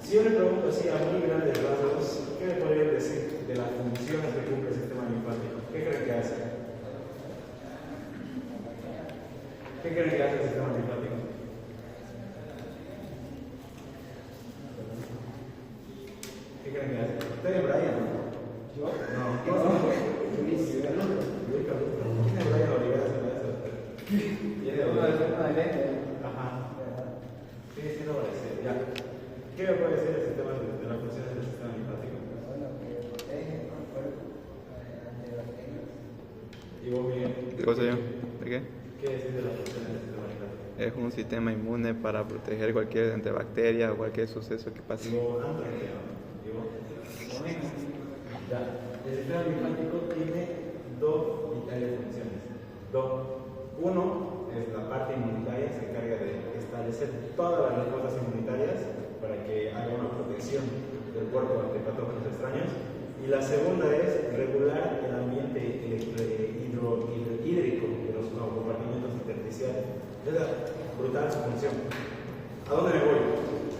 Si yo le pregunto así a muy grandes rasgos, ¿qué me podría decir de las funciones que cumple el sistema linfático? ¿Qué creen que hace? ¿Qué creen que hace el sistema linfático? ¿Qué creen que hace? ¿Ustedes, Brian? ¿Yo? No. ¿Quién es Luis? ¿Quién es Brian Olivera? ¿Tiene Ajá. Sí, sí, no parece. Ya. ¿Qué me puede decir el sistema de las funciones del sistema linfático? Bueno, que protege el cuerpo ante bacterias. ¿Y vos, Miguel? ¿Qué cosa yo? ¿De qué? ¿Qué decís de las funciones del sistema linfático? Es un sistema inmune para proteger cualquier entre bacterias o cualquier suceso que pase. ¿Y vos, Antonio? ¿Y vos? Ya. El sistema linfático tiene dos vitales funciones. Uno es la parte inmunitaria, se encarga de establecer todas las respuestas inmunitarias para que haya una protección del cuerpo ante patógenos extraños. Y la segunda es regular el ambiente hídrico de los compartimentos intersticiales. Es brutal su función. ¿A dónde me voy?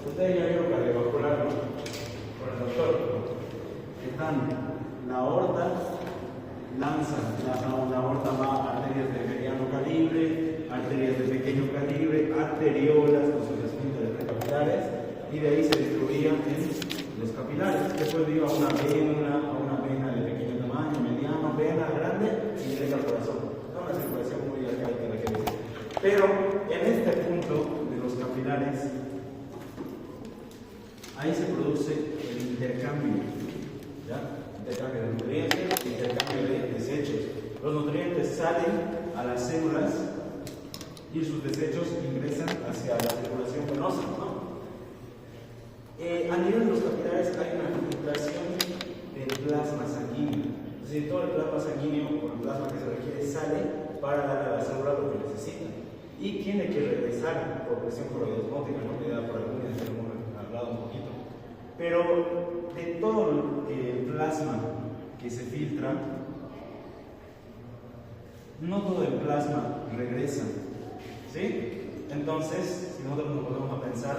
Ustedes ya vieron cardiovascular, ¿no? Con el doctor. Están la aorta, lanza, la aorta va a arterias de mediano calibre, arterias de pequeño calibre, arteriolas con sus esfínteres precapilares, y de ahí se distribuían en los capilares. Después iba a una vena de pequeño tamaño, mediano, vena grande y directa al corazón. Una circulación muy arcaica la que dice. Pero en este punto de los capilares, ahí se produce el intercambio, ¿ya? Intercambio de nutrientes, intercambio de desechos. Los nutrientes salen a las células y sus desechos ingresan hacia la circulación venosa, ¿no? A nivel de los capilares hay una filtración del plasma sanguíneo. Es decir, todo el plasma sanguíneo o el plasma que se requiere sale para darle a la célula lo que necesita. Y tiene que regresar por presión coroidosmótica, ¿no? Que da por alguna vez hemos hablado un poquito. Pero de todo el plasma que se filtra, no todo el plasma regresa, ¿sí? Entonces, si nosotros nos ponemos a pensar,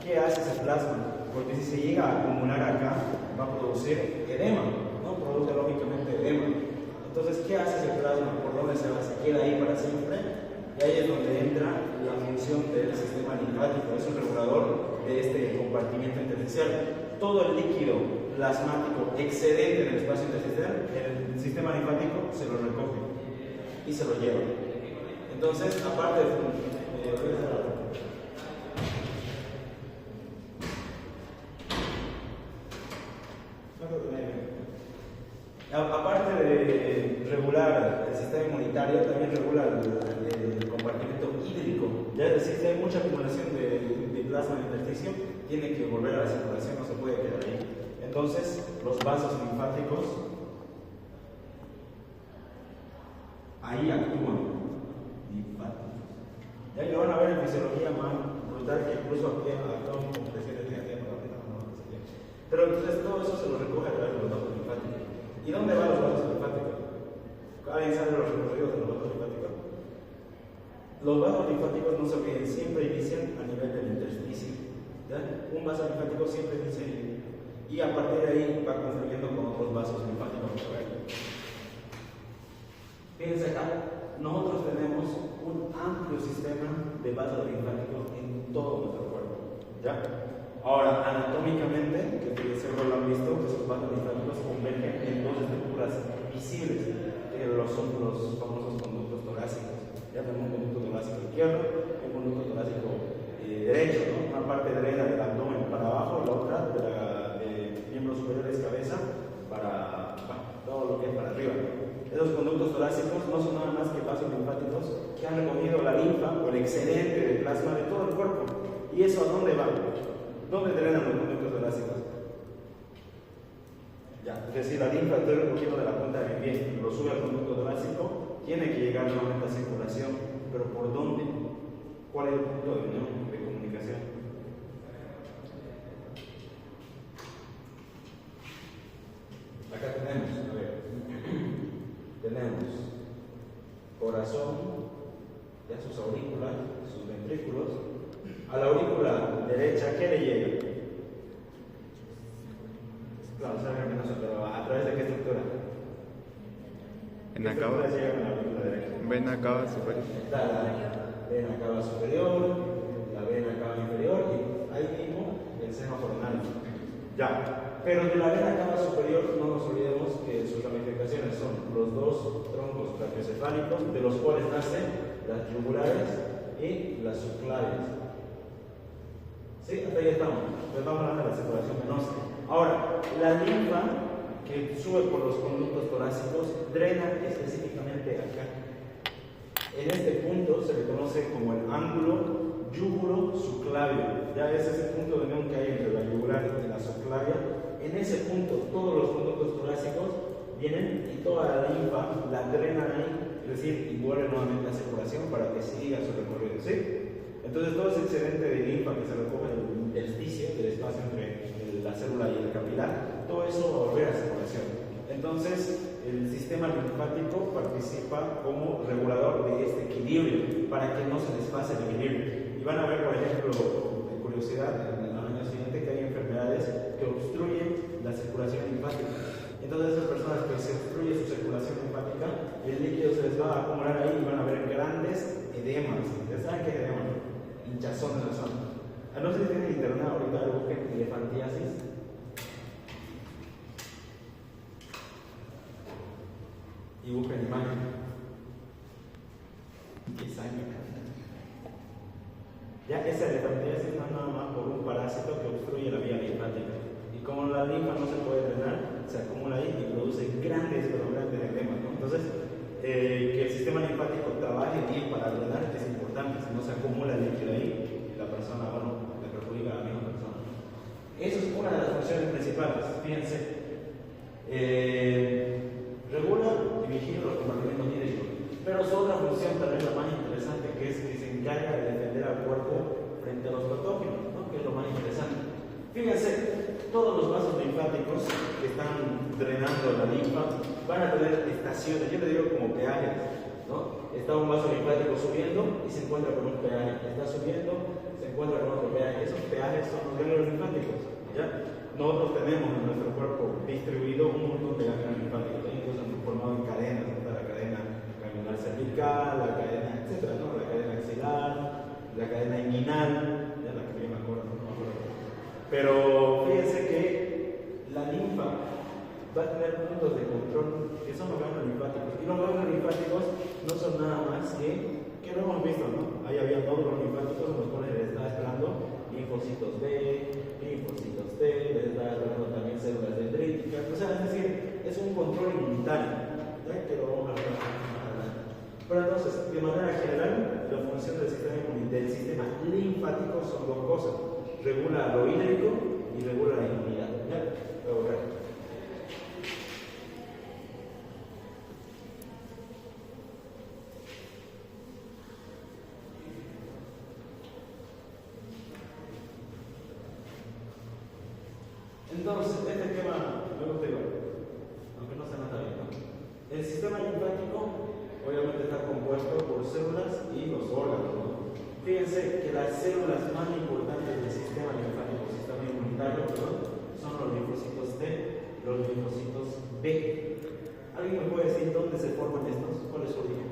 ¿qué hace ese plasma? Porque si se llega a acumular acá, va a producir edema, ¿no? Produce lógicamente edema. Entonces, ¿qué hace ese plasma? ¿Por dónde se va? ¿Se queda ahí para siempre? Y ahí es donde entra la función del sistema linfático, es un regulador de este compartimento intersticial. Todo el líquido plasmático excedente del espacio intersticial, el sistema linfático se lo recoge y se lo lleva. Entonces, aparte de regular el sistema inmunitario, también regula el compartimento hídrico. Ya es decir, si hay mucha acumulación de plasma en el intersticio, tiene que volver a la circulación, no se puede quedar ahí. Entonces, los vasos linfáticos ahí actúan. Ya lo van a ver en fisiología más brutal, que incluso actúan con presiones negativas, pero entonces todo eso se lo recoge a través de los vasos linfáticos. ¿Y dónde van los vasos linfáticos? ¿Alguien sabe los recorridos de los vasos linfáticos? Los vasos linfáticos, no se olviden, siempre inician a nivel del intersticio. ¿Ya? Un vaso linfático siempre inicia ahí. Y a partir de ahí va confluyendo con otros vasos linfáticos. Fíjense acá, nosotros tenemos un amplio sistema de vasos linfáticos en todo nuestro cuerpo. ¿Ya? Ahora, anatómicamente, que seguro lo han visto, esos vasos linfáticos convergen en dos estructuras visibles, que son los famosos conductos torácicos. Ya tenemos un conducto torácico izquierdo y un conducto torácico derecho, ¿no? Una parte drena del abdomen para abajo y la otra de miembros superiores, cabeza, para todo lo que es para arriba. Esos conductos torácicos no son nada más que vasos linfáticos que han recogido la linfa o el excedente de plasma de todo el cuerpo. ¿Y eso a dónde va? ¿Dónde drenan los conductos torácicos? Ya, es decir, la linfa estoy recogiendo de la punta de mi pie, lo sube al conducto torácico, tiene que llegar nuevamente a circulación, pero ¿por dónde? ¿Cuál es el punto de unión, de comunicación? Acá tenemos, a ver, tenemos corazón, ya sus aurículas, sus ventrículos. A la aurícula derecha, ¿qué le llega? Claro, sangre venosa, pero ¿a través de qué estructura? En ¿Qué la cava, estructura llega a la aurícula derecha? vena cava superior. Está la vena cava superior, la vena cava inferior y ahí mismo el seno coronal. Ya, pero de la vena cava superior no nos olvidemos que sus ramificaciones son los dos troncos brachiocefálicos, de los cuales nacen las yugulares y las subclavias. ¿Sí? Hasta ahí estamos. Entonces vamos a hablar de la circulación venosa. Ahora, la linfa que sube por los conductos torácicos drena específicamente acá. En este punto se le conoce como el ángulo yúgulo-subclavio. Ya es ese punto de unión que hay entre la yugular y la subclavia. En ese punto todos los conductos torácicos vienen y toda la linfa la drenan ahí, es decir, y vuelve nuevamente la circulación para que siga su recorrido. ¿Sí? Entonces todo ese excedente de linfa que se recoge del intersticio, del espacio entre la célula y el capilar, todo eso va a volver a circulación. Entonces el sistema linfático participa como regulador de este equilibrio para que no se desfase el equilibrio. Y van a ver, por ejemplo, de curiosidad, en el año siguiente que hay enfermedades que obstruyen la circulación linfática. Entonces esas personas que se obstruye su circulación linfática, el líquido se les va a acumular ahí y van a ver grandes edemas. ¿Ustedes saben qué es edema? Hinchazón en la zona. No sé si tienen internado ahorita algo que elefantiasis. Y busquen imagen. Ya esa elefantiasis no es nada más por un parásito que obstruye la vía linfática. Y como la linfa no se puede drenar, se acumula ahí y produce grandes edemas, ¿no? Entonces, que el sistema linfático trabaje bien para drenar es importante, si no se acumula el líquido ahí y la persona, bueno, le perjudica a la misma persona. Eso es una de las funciones principales, fíjense. Regula y vigila los compartimentos hídricos, pero su otra función también la más interesante, que es que se encarga de defender al cuerpo frente a los patógenos, ¿no? Que es lo más interesante. Fíjense, todos los vasos linfáticos que están drenando la linfa van a tener estaciones, yo le digo como peajes, ¿no? Está un vaso linfático subiendo y se encuentra con un peaje, está subiendo, se encuentra con otro peaje. Esos peajes son los ganglios linfáticos, ¿ya? Nosotros tenemos en nuestro cuerpo distribuido un montón de ganglios linfáticos, incluso formado en cadenas, ¿no? Está la cadena ganglionar cervical, la cadena, etcétera, ¿no? La cadena axilar, la cadena inguinal, ya la que yo me acuerdo, no me acuerdo. Pero fíjense que la linfa va a tener puntos de control que son los ganglios linfáticos. Y los ganglios linfáticos no son nada más que lo hemos visto, ¿no? Ahí había nódulos linfáticos en los cuales les estaba esperando linfocitos B, linfocitos T, les estaba esperando también células dendríticas. O sea, es decir, es un control inmunitario, ¿ya? Que lo vamos a ver más adelante. Pero entonces, de manera general, la función del sistema linfático son dos cosas: regula lo hídrico y regula la inmunidad. ¿Ya? Luego, entonces, este tema me gusta igual, aunque no se nota bien, ¿no? El sistema linfático obviamente está compuesto por células y los órganos, ¿no? Fíjense que las células más importantes del sistema linfático, sistema inmunitario, son los linfocitos T, los linfocitos B. ¿Alguien me puede decir dónde se forman estos? ¿Cuál es su origen?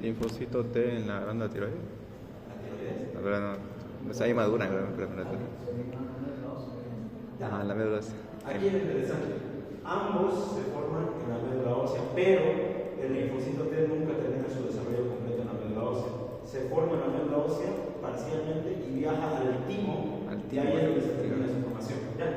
Linfocito T en la glándula tiroides. ¿La tiroides? La verdad no. Está ahí madura en la glándula tiroides. Ajá, en la médula ósea. Aquí es interesante. Ambos se forman en la médula ósea, pero el linfocito T nunca termina su desarrollo completo en la médula ósea. Se forma en la médula ósea parcialmente y viaja al timo, y ahí es donde se termina su formación. ¿Ya?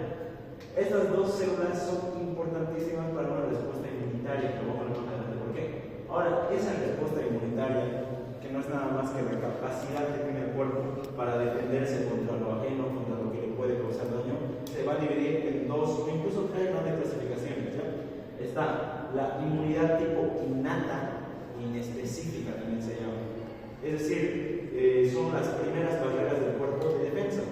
Estas dos células son importantísimas para una respuesta inmunitaria, que vamos a ver más adelante por qué. Ahora, esa respuesta inmunitaria, que no es nada más que la capacidad que tiene el cuerpo para defenderse contra lo ajeno, contra lo que le puede causar daño, se va a dividir en dos, incluso tres grandes clasificaciones. ¿Ya? Está la inmunidad tipo innata, inespecífica también se llama. Es decir, son las primeras barreras del cuerpo de defensa.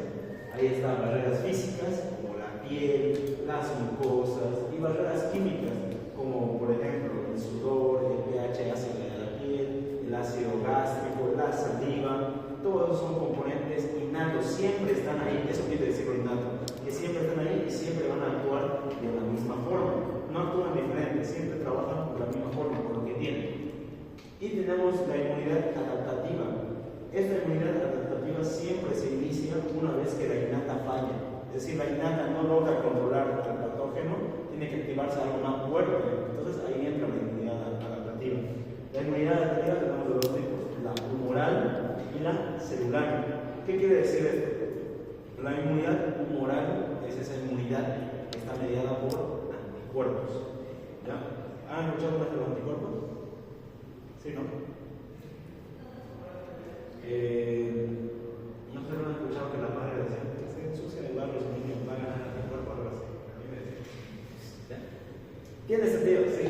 Ahí están barreras físicas, como la piel, las mucosas, y barreras químicas, como por ejemplo el sudor, el pH ácido de la piel, el ácido gástrico, la saliva. Todos son componentes innatos, siempre están ahí. Eso quiere decir lo innato, que siempre están ahí y siempre van a actuar siempre trabajan por la misma forma, por lo que tienen. Y tenemos la inmunidad adaptativa. Esta inmunidad adaptativa siempre se inicia una vez que la innata falla. Es decir, la innata no logra controlar al patógeno, tiene que activarse algo más fuerte. Entonces ahí entra la inmunidad adaptativa. La inmunidad adaptativa tenemos de dos tipos, la humoral y la celular. ¿Qué quiere decir esto? La inmunidad humoral es esa inmunidad que está mediada por anticuerpos. ¿Ya? ¿Han escuchado de los anticuerpos? ¿Sí, no? No sé si han escuchado que la madre decía que se ensucia de barro su niño para anticuerpos, algo así. A mí me decía. ¿Ya? Tiene sentido, sí.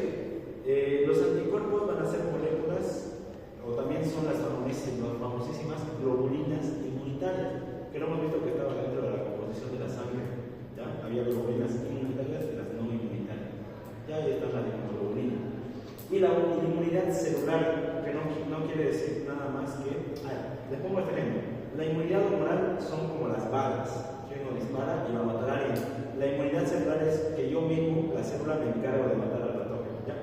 Los anticuerpos van a ser moléculas, o también son las famosísimas globulinas inmunitarias, que no hemos visto que estaban dentro de la composición de la sangre. ¿Ya? Había globulinas inmunitarias y las no inmunitarias. Ya ahí están las inmunoglobulinas. Y la inmunidad celular, que no quiere decir nada más que. Les pongo este ejemplo. La inmunidad humoral son como las balas, que uno dispara y va a matar a alguien. La inmunidad celular es que yo mismo, la célula, me encargo de matar al patógeno. ¿Ya?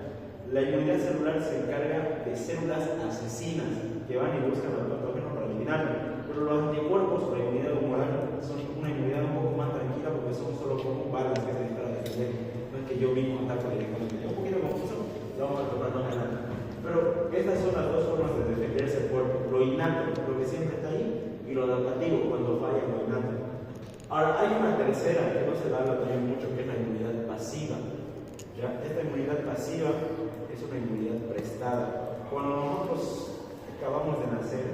La inmunidad celular se encarga de células asesinas que van y buscan al patógeno para eliminarlo. Pero los anticuerpos, la inmunidad humoral, son una inmunidad un poco más tranquila porque son solo como balas que se disparan a defender. No es que yo mismo ataco directamente. Es un poquito confuso, lo vamos a tocar más adelante. Pero estas son las dos formas de defenderse el cuerpo: lo innato, lo que siempre está ahí, y lo adaptativo, cuando falla lo innato. Ahora, hay una tercera que no se la habla también mucho, que es la inmunidad pasiva. ¿Ya? Esta inmunidad pasiva es una inmunidad prestada. Cuando nosotros acabamos de nacer,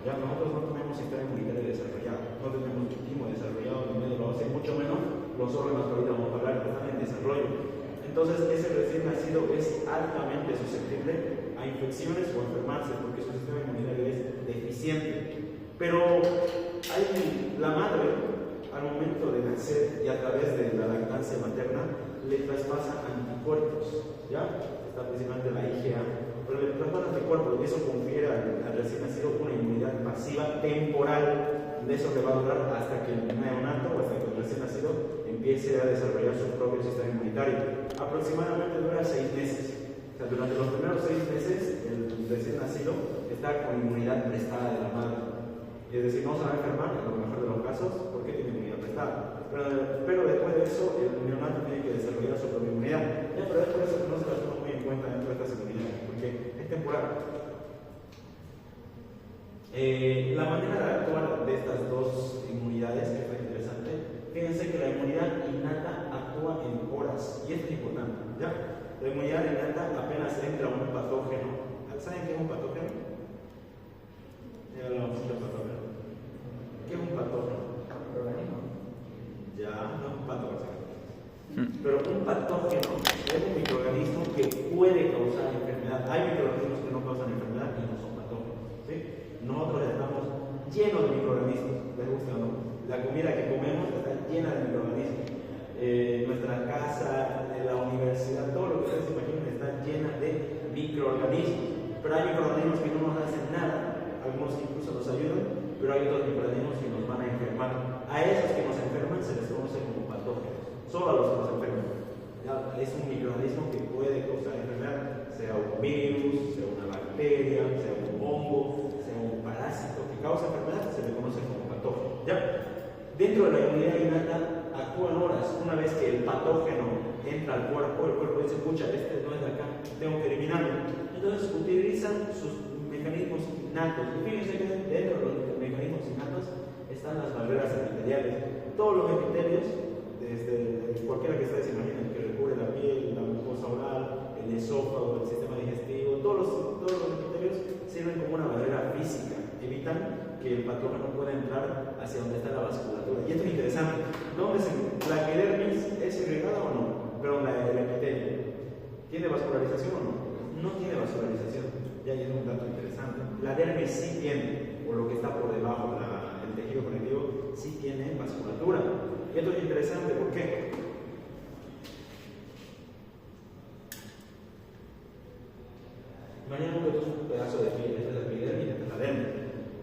ya nosotros no tenemos sistema inmunitario desarrollado, no tenemos un timo desarrollado, ni medio lo hace, mucho menos los órganos que ahorita vamos a hablar que están en desarrollo. Entonces, ese recién nacido es altamente susceptible a infecciones o a enfermarse porque su sistema inmunitario es deficiente. Pero la madre, al momento de nacer y a través de la lactancia materna, le traspasa anticuerpos. ¿Ya? Está principalmente la IgA, pero le traspasa anticuerpos y eso confiere al recién nacido una inmunidad pasiva temporal. De eso le va a durar hasta que el neonato o hasta que el recién nacido empiece a desarrollar su propio sistema inmunitario. Aproximadamente dura 6 meses. O sea, durante los primeros 6 meses, el recién nacido está con inmunidad prestada de la madre. Es decir, no se va a enfermar, en lo mejor de los casos, porque tiene inmunidad prestada. Pero después de eso, el neonato tiene que desarrollar su propia inmunidad. Ya, pero es por eso que no se la toma muy en cuenta dentro de estas inmunidades, porque es temporal. La manera de actuar de estas dos inmunidades, que es interesante, fíjense que la inmunidad innata actúa en horas, y esto es importante. ¿Ya? La inmunidad innata apenas entra un patógeno. ¿Saben qué es un patógeno? Ya hablamos de patógeno. ¿Qué es un patógeno? organismo. Ya, no es un patógeno. Pero un patógeno es un microorganismo que puede causar enfermedad. Hay microorganismos que no causan enfermedad y no son patógenos. ¿Sí? Nosotros estamos llenos de microorganismos, ¿les gusta o no? La comida que comemos está llena de microorganismos. Nuestra casa, la universidad, todo lo que ustedes se imaginen está llena de microorganismos. Pero hay microorganismos que no nos hacen nada, algunos incluso nos ayudan, pero hay otros microorganismos que nos van a enfermar. A esos que nos enferman se les conoce como patógenos, solo a los que nos enferman. ¿Ya? Es un microorganismo que puede causar enfermedad, sea un virus, sea una bacteria, sea un hongo, sea un parásito que causa enfermedad, se le conoce como patógeno. ¿Ya? Dentro de la inmunidad innata actúan horas. Una vez que el patógeno entra al cuerpo, el cuerpo dice: pucha, este no es de acá, tengo que eliminarlo. Entonces utilizan sus mecanismos innatos. Y fíjense que dentro de los mecanismos innatos están las barreras epiteliales. Todos los epitelios, desde cualquiera que ustedes se imaginen, que recubre la piel, la mucosa oral, el esófago, el sistema digestivo, todos los epitelios sirven como una barrera física, evitan que el patógeno pueda entrar hacia donde está la vasculatura. Y esto es interesante. ¿La epidermis es irrigada o no? Pero el epitelio, ¿tiene vascularización o no? No tiene vascularización. Ya es un dato interesante. La dermis sí tiene, o lo que está por debajo, el tejido conectivo, sí tiene vasculatura. Y esto es interesante, ¿por qué? Imaginemos que esto es un pedazo de piel, esta es la epidermis y esta es la dermis.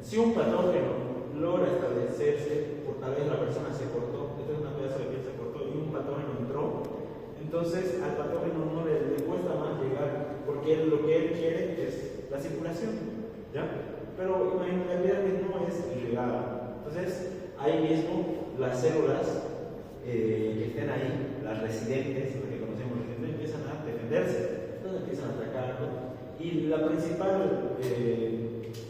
Si un patógeno logra establecerse, por tal vez la persona se cortó, este es un pedazo de piel, se cortó y un patógeno entró, Entonces al patógeno no le cuesta más llegar, porque lo que él quiere es la circulación, ¿ya? Pero en la epidermis no es irregada. Entonces ahí mismo las células que estén ahí, las residentes, las que conocemos residentes, empiezan a defenderse, entonces empiezan a atacar, ¿no? Y la principal,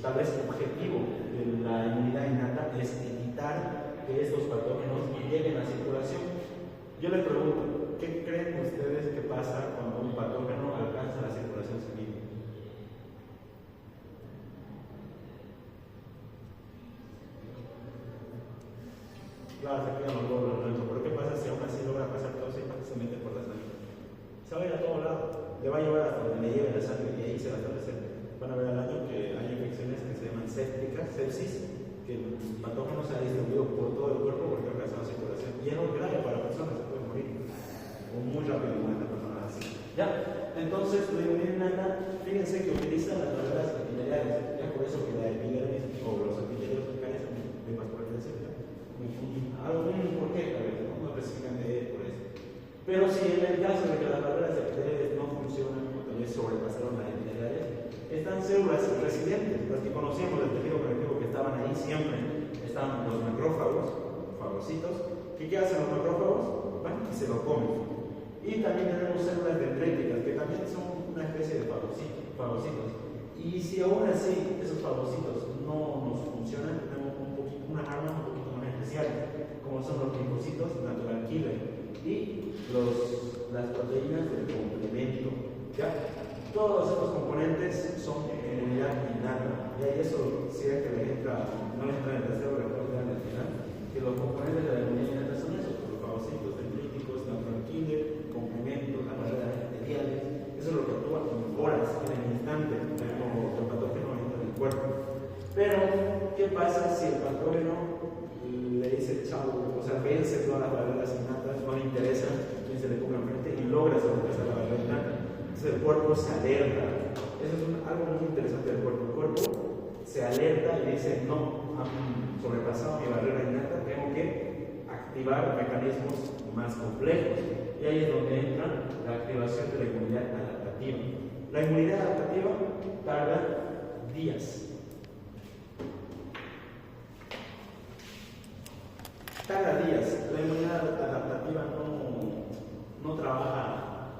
tal vez objetivo de la inmunidad innata es evitar que estos patógenos lleguen a circulación. Yo les pregunto, ¿qué creen ustedes que pasa cuando un patógeno alcanza la circulación sanguínea? Claro, se quedan los glóbulos blancos, pero ¿qué pasa si aún así logra pasar todo eso y se mete por la sangre? Se va a ir a todo lado, le va a llevar hasta donde le lleve la sangre y ahí se va a establecer. Van a ver al año que hay infecciones que se llaman sépticas, sepsis, que el patógeno se ha distribuido por todo el cuerpo porque ha alcanzado circulación. Y es algo grave para la persona, se puede morir. O muy rápido muere la persona así. ¿Ya? Entonces, la inmunidad innata, fíjense que utiliza las barreras epiteliales. Ya por eso que la epidermis o los epitelios locales son de más por algún por qué, tal vez, no específicamente por eso. Pero si en el caso de que las barreras epiteliales no funcionan, o tal vez sobrepasaron las epiteliales, están células residentes, las que conocíamos del tejido conectivo que estaban ahí siempre. Están los macrófagos, fagocitos. ¿Qué hacen los macrófagos? Bueno, que se lo comen. Y también tenemos células dendríticas, que también son una especie de fagocitos. Y si aún así esos fagocitos no nos funcionan, tenemos unas armas un poquito más especiales, como son los linfocitos natural killer y las proteínas del complemento. ¿Ya? Todos estos componentes son inmunidad innata. Y ahí eso, si es que no le entra en el tercero, le puedo dar al final, que los componentes de la inmunidad innata son esos, los fagocitos dendríticos, natural killer, complementos, las barreras epiteliales. Eso es lo que actúa en horas, en el instante, como el patógeno entra en el cuerpo. Pero, ¿qué pasa si el patógeno le dice chao, o sea, vence todas las barreras innatas, no le interesa quién se le ponga enfrente y logra sobrepasar la barrera innata? Entonces el cuerpo se alerta. Eso es algo muy interesante del cuerpo. El cuerpo se alerta y dice, no, han sobrepasado mi barrera innata, tengo que activar mecanismos más complejos. Y ahí es donde entra la activación de la inmunidad adaptativa. La inmunidad adaptativa tarda días. Tarda días. La inmunidad adaptativa no trabaja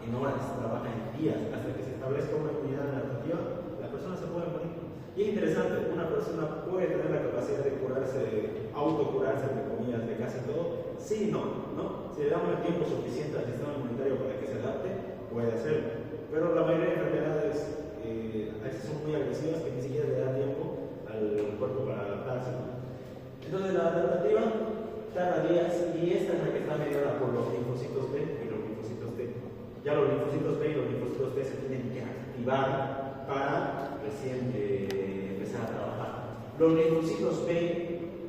en horas, trabaja en días. Hasta que se establezca una inmunidad adaptativa, la persona se puede morir. Y es interesante, una persona puede tener la capacidad de curarse, autocurarse, entre comillas, de casi todo. Sí y no. Si le damos el tiempo suficiente al sistema inmunitario para que se adapte, puede hacerlo. Pero la mayoría de enfermedades a veces son muy agresivas que ni siquiera le da tiempo al cuerpo para adaptarse, ¿no? Entonces la adaptativa tarda días y esta es la que está mediada por los linfocitos B y los linfocitos T. Ya los linfocitos B y los linfocitos T se tienen que activar para recién empezar a trabajar. Los linfocitos B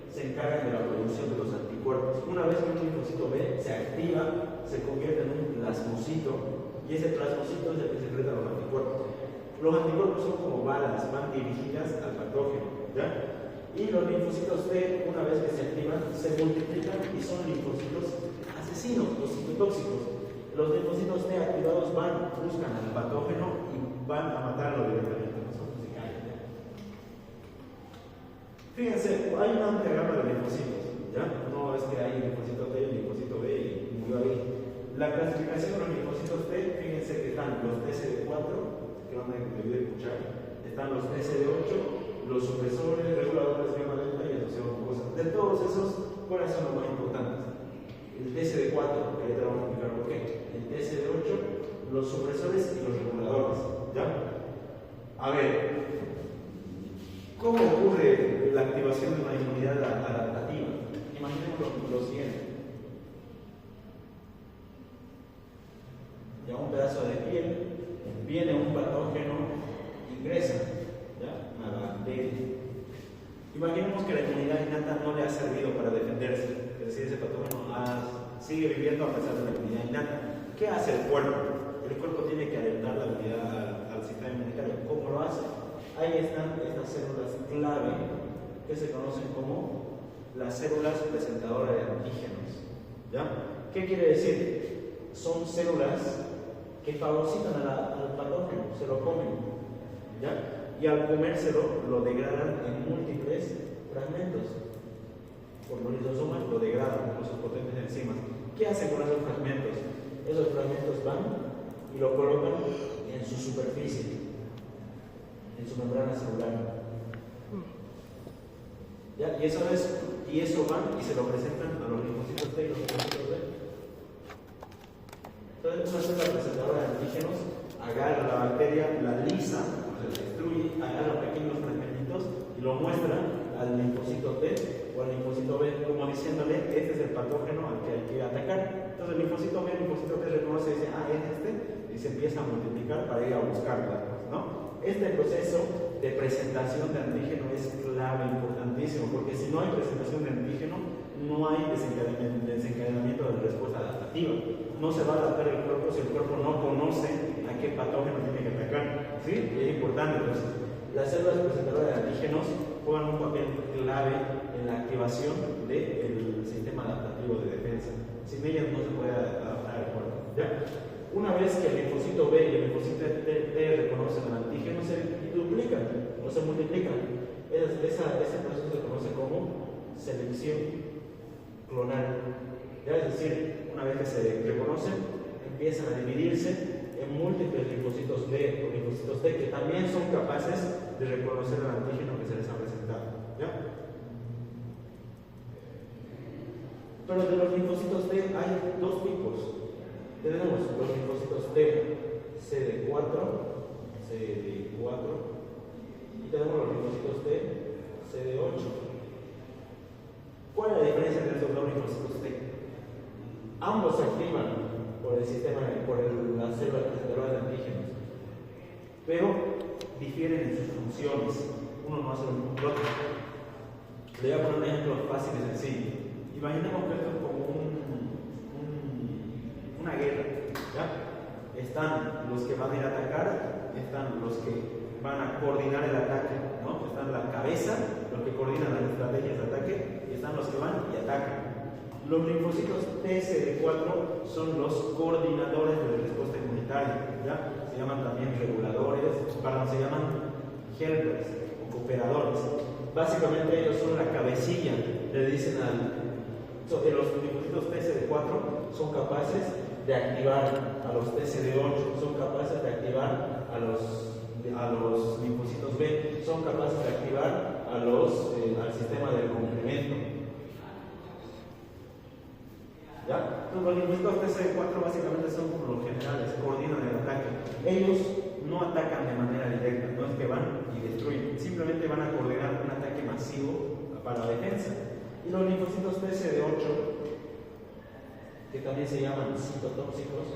se encargan de la producción de los anticuerpos. Una vez que un linfocito B se activa, se convierte en un plasmocito y ese plasmocito es el que secreta los anticuerpos. Los anticuerpos son como balas, van dirigidas al patógeno, ¿ya? Y los linfocitos T, una vez que se activan, se multiplican y son linfocitos asesinos, los citotóxicos. Los linfocitos T activados buscan al patógeno y van a matarlo directamente. Fíjense, hay una amplia gama de linfocitos, ¿ya? No es que hay linfocito T y linfocito B y murió ahí. La clasificación de los linfocitos T, fíjense que están los TCD4, que van a debí escuchar, están los TCD8, los supresores, reguladores de gamma delta y asociados mucosa. De todos esos, ¿cuáles son los más importantes? El TCD4, que ahí te vamos a explicar por qué. El TCD8, los supresores y los reguladores, ¿ya? A ver, ¿cómo ocurre la activación de una inmunidad adaptativa? Imaginemos lo siguiente. Ya un pedazo de piel, viene un patógeno, ingresa, ¿ya? A la bacteria. Imaginemos que la inmunidad innata no le ha servido para defenderse, es decir, ese patógeno sigue viviendo a pesar de la inmunidad innata. ¿Qué hace el cuerpo? El cuerpo tiene que alertar la inmunidad al sistema inmunitario. ¿Cómo lo hace? Ahí están estas células clave que se conocen como las células presentadoras de antígenos. ¿Ya? ¿Qué quiere decir? son células que fagocitan al patógeno, se lo comen, ¿ya? Y al comérselo lo degradan en múltiples fragmentos. Por los lisosomas lo degradan con sus potentes enzimas. ¿Qué hacen con esos fragmentos? Esos fragmentos van y lo colocan en su superficie, en su membrana celular. ¿Ya? Y eso van y se lo presentan a los linfocitos T y los linfocitos B. Entonces, una célula presentadora de antígenos agarra la bacteria, la lisa, o sea, la destruye, agarra pequeños fragmentitos y lo muestra al linfocito T o al linfocito B, como diciéndole, este es el patógeno al que hay que atacar. Entonces el linfocito B, el linfocito T reconoce y dice, ah, es este, y se empieza a multiplicar para ir a buscarla, ¿no? Este proceso de presentación de antígeno es clave, importantísimo, porque si no hay presentación de antígeno, no hay desencadenamiento de la respuesta adaptativa. No se va a adaptar el cuerpo si el cuerpo no conoce a qué patógeno tiene que atacar. ¿Sí? Y es importante. Entonces, las células presentadoras de antígenos juegan un papel clave en la activación del sistema adaptativo de defensa. Sin ellas no se puede adaptar el cuerpo. ¿Ya? Una vez que el linfocito B y el linfocito T reconocen el antígeno, se duplican o se multiplican. Ese proceso se conoce como selección clonal. ¿Ya? Es decir, una vez que se reconocen, empiezan a dividirse en múltiples linfocitos B o linfocitos T que también son capaces de reconocer el antígeno que se les ha presentado. ¿Ya? Pero de los linfocitos T hay dos tipos. Tenemos los linfocitos T, CD4, y tenemos los linfocitos T, CD8. ¿Cuál es la diferencia entre estos dos linfocitos T? Ambos se activan por el sistema, por la célula presentadora de antígenos, pero difieren en sus funciones. Uno no hace lo mismo que el otro. Le voy a poner un ejemplo fácil y sencillo. Imaginemos que esto es como una guerra, ¿ya? Están los que van a ir a atacar, están los que van a coordinar el ataque, ¿no? Están la cabeza, los que coordinan las estrategias de ataque, y están los que van y atacan. Los linfocitos TCD4 son los coordinadores de la respuesta inmunitaria, ¿ya? Se llaman también reguladores, se llaman helpers o cooperadores. Básicamente ellos son la cabecilla, le dicen los linfocitos TCD4 son capaces de activar a los TCD8, son capaces de activar a los linfocitos B, son capaces de activar al sistema del complemento. ¿Ya? Entonces, los linfocitos TCD4 básicamente son como los generales, coordinan el ataque. Ellos no atacan de manera directa, no es que van y destruyen, simplemente van a coordinar un ataque masivo para la defensa. Y los linfocitos TCD8, que también se llaman citotóxicos,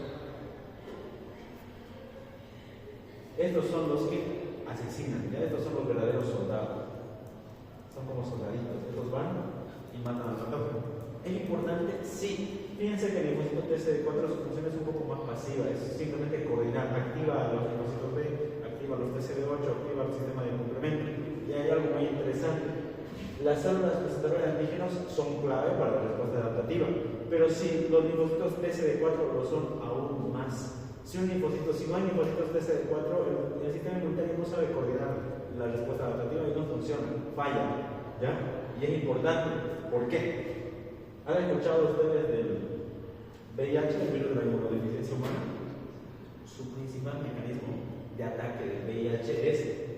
estos son los que asesinan, ¿ya? Estos son los verdaderos soldados. Son como soldaditos, estos van y matan al patógeno. ¿Es importante? Sí. Fíjense que el linfocito TCD4 su función es un poco más pasiva, es simplemente coordinar, activa a los linfocitos B, activa a los TCD8, activa el sistema de complemento. Y hay algo muy interesante. Las células presentadoras de antígenos son clave para la respuesta adaptativa, pero si los linfocitos TCD4 lo son aún más. Si no hay linfocitos TCD4, el sistema inmunitario no sabe coordinar la respuesta adaptativa y no funciona, falla, ¿ya? Y es importante. ¿Por qué? ¿Han escuchado ustedes del VIH, el virus de la inmunodeficiencia humana? Su principal mecanismo de ataque del VIH es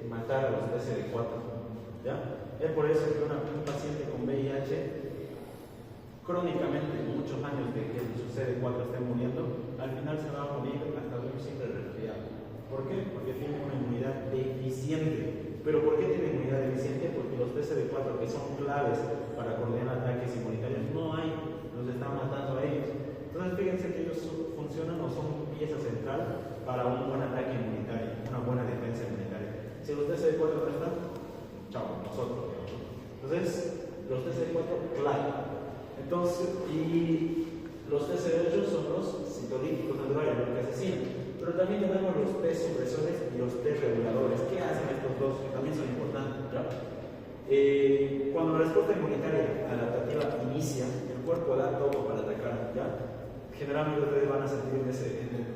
matar a los TCD4, ¿ya? Es por eso que un paciente con VIH, crónicamente, muchos años de que su CD4 esté muriendo, al final se va a morir hasta de un simple resfriado. ¿Por qué? Porque tiene una inmunidad deficiente. ¿Pero por qué tiene inmunidad deficiente? Porque los TCD4, que son claves para coordinar ataques inmunitarios, no hay, los están matando a ellos. Entonces, fíjense que ellos funcionan o son pieza central para un buen ataque inmunitario, una buena defensa inmunitaria. Si los TCD4 no están, chao, nosotros. Entonces, los TCD4, clave. Entonces, y los TCD8 son los citolíticos naturales, los que asesinan. Pero también tenemos los T supresores y los T reguladores. ¿Qué hacen estos dos? Que también son importantes, ¿ya? Cuando la respuesta inmunitaria adaptativa inicia, el cuerpo da todo para atacar, ¿ya? generalmente ustedes van a sentir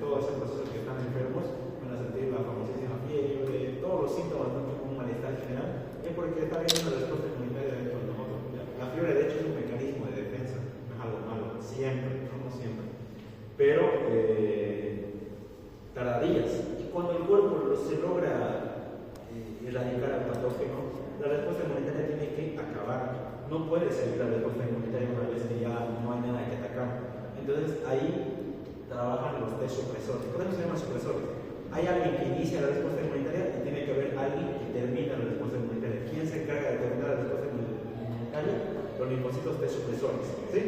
todo ese proceso que están enfermos, van a sentir la famosísima fiebre, todos los síntomas, tanto como un malestar general, es porque está habiendo una respuesta inmunitaria dentro de nosotros. La fiebre, de hecho, es un mecanismo de defensa, no es algo malo, siempre, no siempre, pero tarda días. Y cuando el cuerpo se logra erradicar al patógeno, la respuesta inmunitaria tiene que acabar. No puede seguir la respuesta inmunitaria una vez que ya no hay nada que atacar. Entonces ahí trabajan los test supresores. ¿Por qué se llaman supresores? Hay alguien que inicia la respuesta inmunitaria y tiene que haber alguien que termina la respuesta inmunitaria. ¿Quién se encarga de terminar la respuesta inmunitaria? Los linfocitos T supresores. ¿Sí?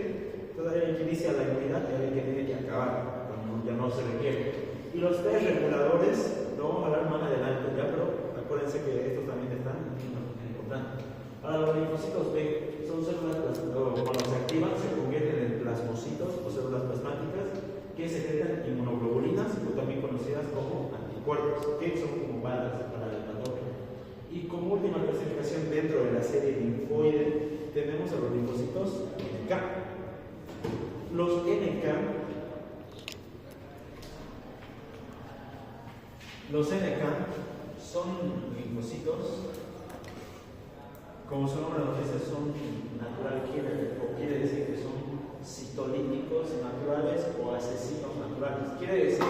Entonces hay alguien que inicia la inmunidad y hay alguien que tiene que acabar cuando ya no se requiere. Y los test reguladores, lo vamos a hablar más adelante ya, pero acuérdense que estos también están importantes. Ahora, los linfocitos B son células cuando se activan se convierten en plasmocitos o células plasmáticas que secretan inmunoglobulinas, o también conocidas como anticuerpos, que son como balas para el patógeno. Y como última clasificación dentro de la serie linfoide, tenemos a los linfocitos NK. Los NK son linfocitos, como su nombre nos dice, son natural killer, o quiere decir que son citolíticos naturales o asesinos naturales. Quiere decir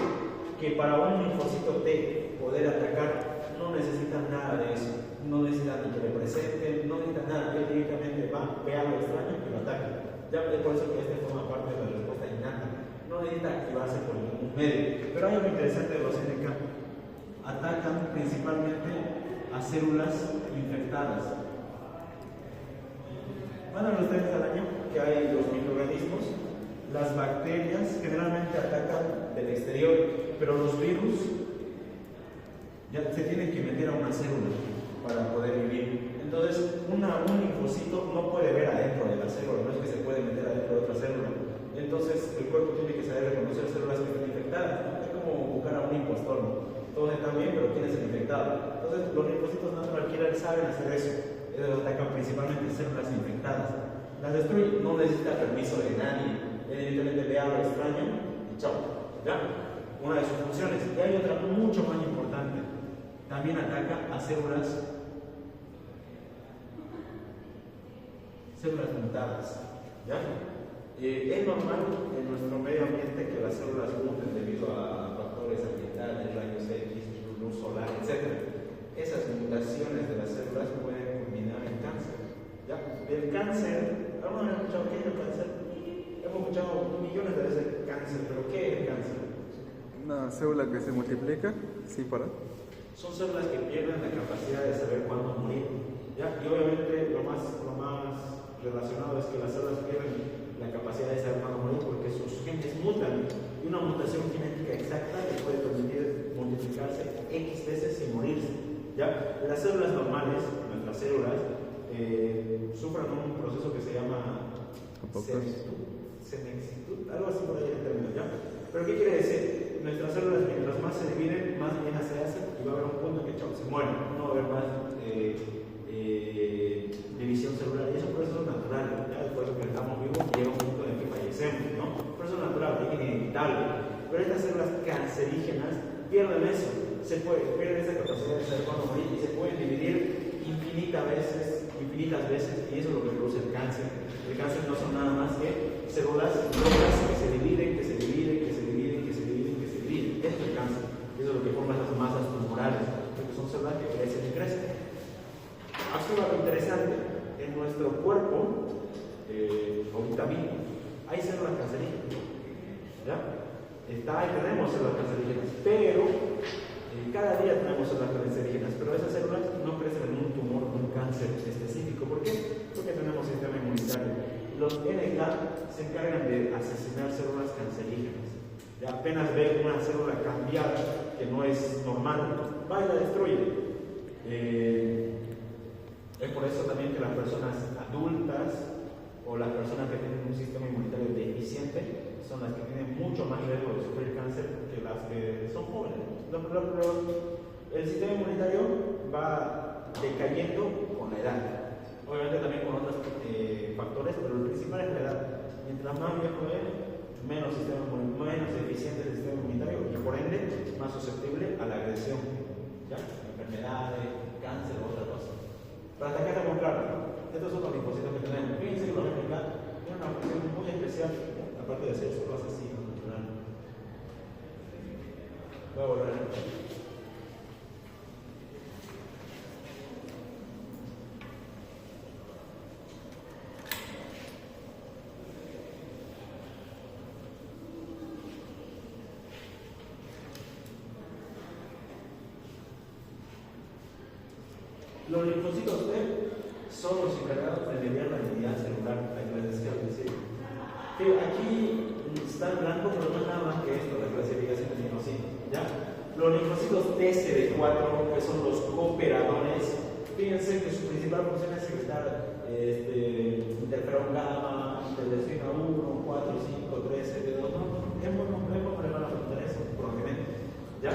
que para un linfocito T poder atacar no necesitan nada de eso, no necesitan ni que le presenten, no necesitan nada, él directamente va, ve algo extraño y lo ataca. Ya es por eso que este forma parte de la respuesta innata, no necesita activarse por ningún medio. Pero hay algo interesante de los NK, atacan principalmente a células infectadas. Van a ustedes al año que hay los microorganismos, las bacterias generalmente atacan del exterior, pero los virus ya se tienen que meter a una célula para poder vivir. Entonces, un linfocito no puede ver adentro de la célula, no es que se puede meter adentro de otra célula. Entonces, el cuerpo tiene que saber reconocer células que están infectadas, ¿no? Es como buscar a un impostor, ¿no? Todos están bien, pero ¿quién es el infectado? Entonces, los linfocitos natural killer saben hacer eso. Ellos atacan principalmente células infectadas. Las destruyen, no necesita permiso de nadie. Él evidentemente ve algo extraño y chao. ¿Ya? Una de sus funciones. Y hay otra mucho más importante. También ataca a células mutadas. ¿Ya? Es normal en nuestro medio ambiente que las células muten debido a factores ambientales, rayos X, luz solar, etc. Esas mutaciones de las células pueden culminar en cáncer. ¿Ya? El cáncer, ¿alguna vez han escuchado qué es el cáncer? Hemos escuchado millones de veces cáncer, pero ¿qué es el cáncer? Una célula que se multiplica sin parar. Son células que pierden la capacidad de saber cuándo morir. ¿Ya? Y obviamente lo más relacionado es que las células pierden la capacidad de saber cuándo morir porque sus genes mutan. Y una mutación genética exacta le puede permitir multiplicarse X veces sin morirse. ¿Ya? Las células normales, nuestras células, sufren un proceso que se llama senexitud, algo así por ahí el término, ¿ya? Pero ¿qué quiere decir? Nuestras células, mientras más se dividen, más viejas se hacen y va a haber un punto que chao, se mueren, no va a haber más división celular, y eso por eso es natural, ¿ya? Después de que estamos vivos llega un punto en el que fallecemos, ¿no? Por eso es natural, es inevitable. Pero estas células cancerígenas pierden eso, pierden esa capacidad de saber cuándo morir y se pueden dividir infinitas veces, y eso es lo que produce el cáncer. El cáncer no son nada más que células locas que se dividen. Eso es el cáncer. Eso es lo que forma las masas tumorales, porque son células que crecen y crecen. Aquí va lo interesante. En nuestro cuerpo, ahorita mismo, hay células cancerígenas. ¿Ya? Tenemos células cancerígenas, pero cada día tenemos células cancerígenas, pero esas células no crecen en un tumor, en un cáncer específico. ¿Por qué? Porque tenemos sistema inmunitario. Los NK se encargan de asesinar células cancerígenas. Ya apenas ve una célula cambiada que no es normal, va y la destruye. Es por eso también que las personas adultas o las personas que tienen un sistema inmunitario deficiente son las que tienen mucho más riesgo de sufrir cáncer que las que son jóvenes. El sistema inmunitario va decayendo con la edad. Obviamente también con otros factores, pero el principal es la edad. Mientras más viejo es, menos eficiente el sistema inmunitario y por ende más susceptible a la agresión, ¿ya? Enfermedades, cáncer o otra cosa. Para atacar a claro, estos son los linfocitos que tenemos. Fíjense que los acá tiene una función muy especial, ¿ya? Aparte de ser solo asesino natural. Voy a borrar esto. Los linfocitos T son los encargados de mediar la actividad celular, la que les decía al principio. Aquí está en blanco, pero no es nada más que esto, la clasificación de linfocitos, ¿ya? Los linfocitos TCD4, que son los cooperadores, fíjense que su principal función es secretar interferón gamma, interleucina 1, 4, 5, 3, CD2, no, hemos preparado la frontera eso, probablemente, ¿ya?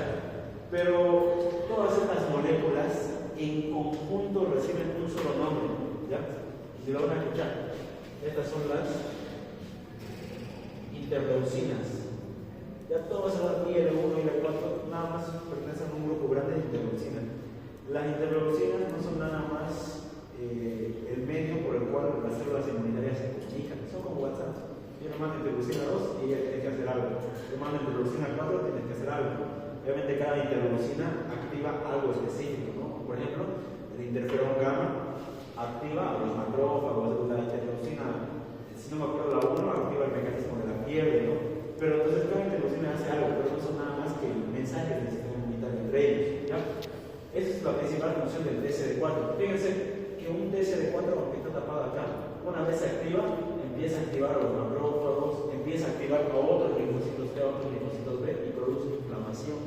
Pero todas estas moléculas en conjunto reciben un solo nombre, ¿ya? Si lo van a escuchar, estas son las interleucinas. Ya todas las IL1 y IL4 nada más pertenecen a un grupo grande de interleucinas. Las interleucinas no son nada más el medio por el cual las células inmunitarias se comunican, son como WhatsApp. Yo le mando interleucina 2 y ella tiene que hacer algo. Yo mando interleucina 4 y tienes que hacer algo. Obviamente cada interleucina activa algo específico, ¿no? Por ejemplo, el interferón gamma activa a los macrófagos, la interleucina, si no me acuerdo la 1, activa el mecanismo de la fiebre, ¿no? Pero entonces cada interleucina hace algo, pero no son nada más que mensajes del sistema inmunitario entre ellos, ¿ya? Esa es la principal función del TCD4. Fíjense que un TCD4, aunque está tapado acá, una vez se activa, empieza a activar a los macrófagos, empieza a activar a otros linfocitos T, a otros linfocitos B y produce inflamación,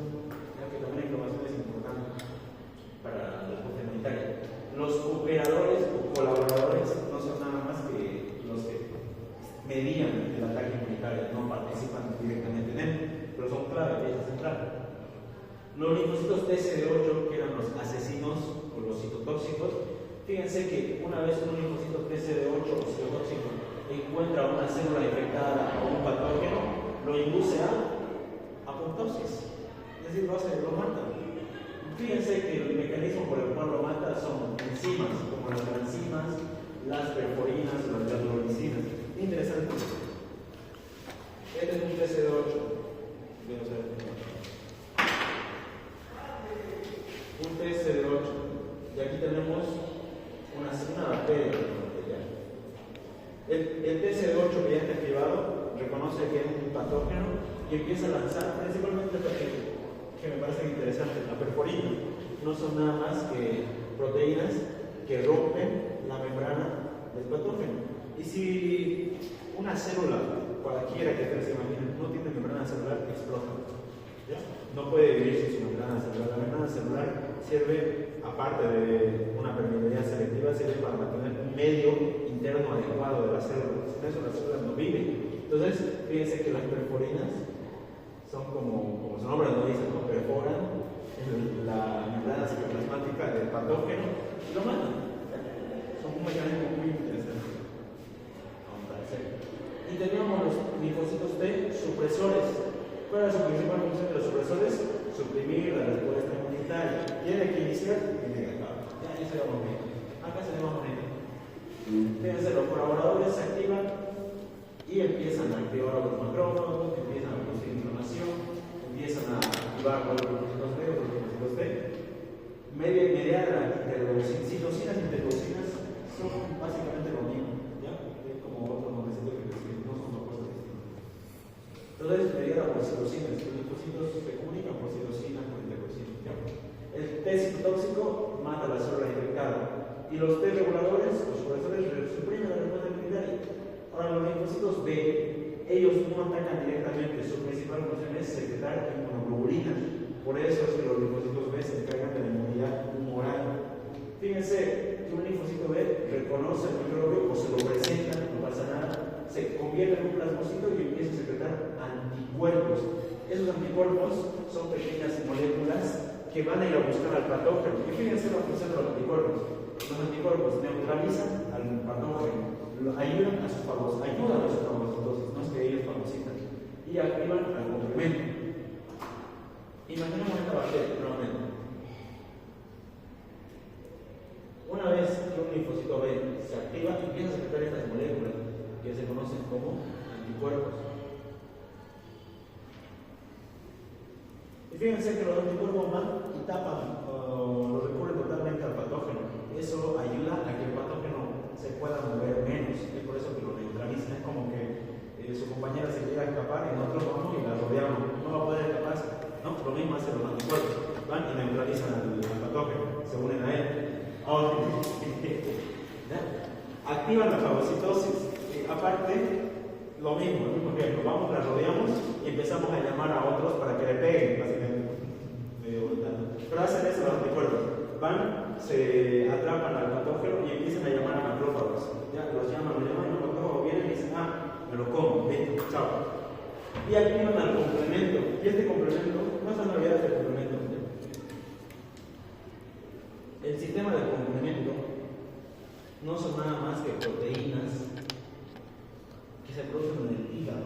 ya que también la inflamación es importante para la respuesta inmunitaria. Los cooperadores o colaboradores no son nada más que los que medían el ataque inmunitario, no participan directamente en él, pero son clave, pieza central. Los linfocitos TCD8, que eran los asesinos o los citotóxicos, fíjense que una vez un linfocito TCD8 o citotóxico encuentra una célula infectada o un patógeno, lo induce a apoptosis, es decir, lo mata. Fíjense que el mecanismo por el cual lo mata son enzimas, como las transimas, las perforinas, las granulolicinas. Interesante. Este es un TCD8. Un TCD8. Y aquí tenemos una bacteria. El TCD8 que ya está activado reconoce que es un patógeno y empieza a lanzar principalmente que me parecen interesantes. La perforina no son nada más que proteínas que rompen la membrana del patógeno. Y si una célula, cualquiera que ustedes se imaginen, no tiene membrana celular, explota. ¿Ya? No puede vivir sin su membrana celular. La membrana celular sirve, aparte de una permeabilidad selectiva, sirve para mantener un medio interno adecuado de la célula. Sin eso las células no viven. Entonces, fíjense que las perforinas son como su nombre lo dice, ¿no? Perforan la membrana citoplasmática del patógeno y lo matan. Son un mecanismo muy interesante. Y teníamos los linfocitos T supresores. ¿Cuál era su principal función de los supresores? Suprimir la respuesta inmunitaria. Tiene que iniciar y tiene que acabar. Ya se va bonito. Acá se ve más bonito. Fíjense, los colaboradores se activan y empiezan a activar a los macrófagos, empiezan a producir inflamación, empiezan a activar a los linfocitos B, los linfocitos T. Mediar las citocinas y interleucinas son básicamente lo mismo, ¿ya? Es como otro nombrecito que no son dos cosas distintas. Entonces, mediada por citocinas, los linfocitos se comunican por citocinas, por interleucinas, ¿ya? El T citotóxico mata a la célula infectada y los T reguladores, los supresores, suprimen la respuesta inmunitaria. Ahora, los linfocitos B, ellos no atacan directamente, su principal función es secretar inmunoglobulinas. Por eso es que los linfocitos B se encargan de la inmunidad humoral. Fíjense que un linfocito B reconoce el microbio o se lo presenta, no pasa nada, se convierte en un plasmocito y empieza a secretar anticuerpos. Esos anticuerpos son pequeñas moléculas que van a ir a buscar al patógeno. Y fíjense la función de los anticuerpos. Los anticuerpos neutralizan al patógeno, ayudan a su fagocitosis, no es que ellos fagocitan. y activan al complemento. Imaginemos esta bacteria nuevamente. Una vez que un linfocito B se activa, empieza a secretar estas moléculas que se conocen como anticuerpos. Y fíjense que los anticuerpos van y tapan o lo recurren totalmente al patógeno. Eso ayuda a que el patógeno se pueda mover menos. Es por eso que lo neutralizan. Es como que su compañera se llega a escapar y nosotros vamos y la rodeamos. No va a poder escaparse. No, lo mismo hacen los anticuerpos. Van y neutralizan al patógeno, se unen a él. Ahora, activan la fagocitosis. Aparte, lo mismo ejemplo. Vamos, la rodeamos y empezamos a llamar a otros para que le peguen, básicamente. Pero hacen eso los anticuerpos. Van, se atrapan al patógeno y empiezan a llamar a macrófagos. Ya, los llaman, y los macrófagos vienen y dicen, me lo como, listo, chao. Y activan al complemento. Y este complemento, no son novedades del complemento. El sistema de complemento no son nada más que proteínas que se producen en el hígado.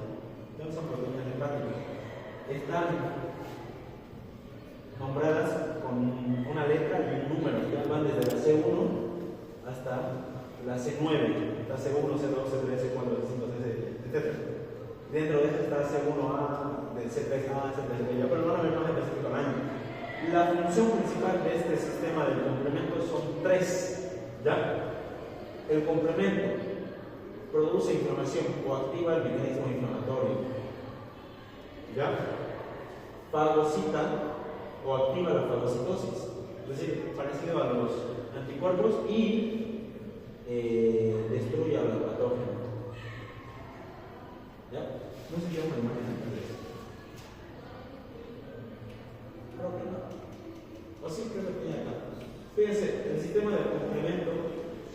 No son proteínas hepáticas. Están nombradas con una letra y un número. Ya van desde la C1 hasta la C9. La C1, C2, C3, C4, C5, C6, etc. Dentro de eso está C1A, del C3A, C3B, pero no me más específico al año. La función principal de este sistema de complemento son tres. ¿Ya? El complemento produce inflamación o activa el mecanismo inflamatorio. ¿Ya? Fagocita o activa la fagocitosis, es decir, parecido a los anticuerpos, y destruye al patógeno. ¿Ya? No sé si hay una imagen aquí de eso. Creo que no. O sí, creo que tiene acá. Fíjense, el sistema de complemento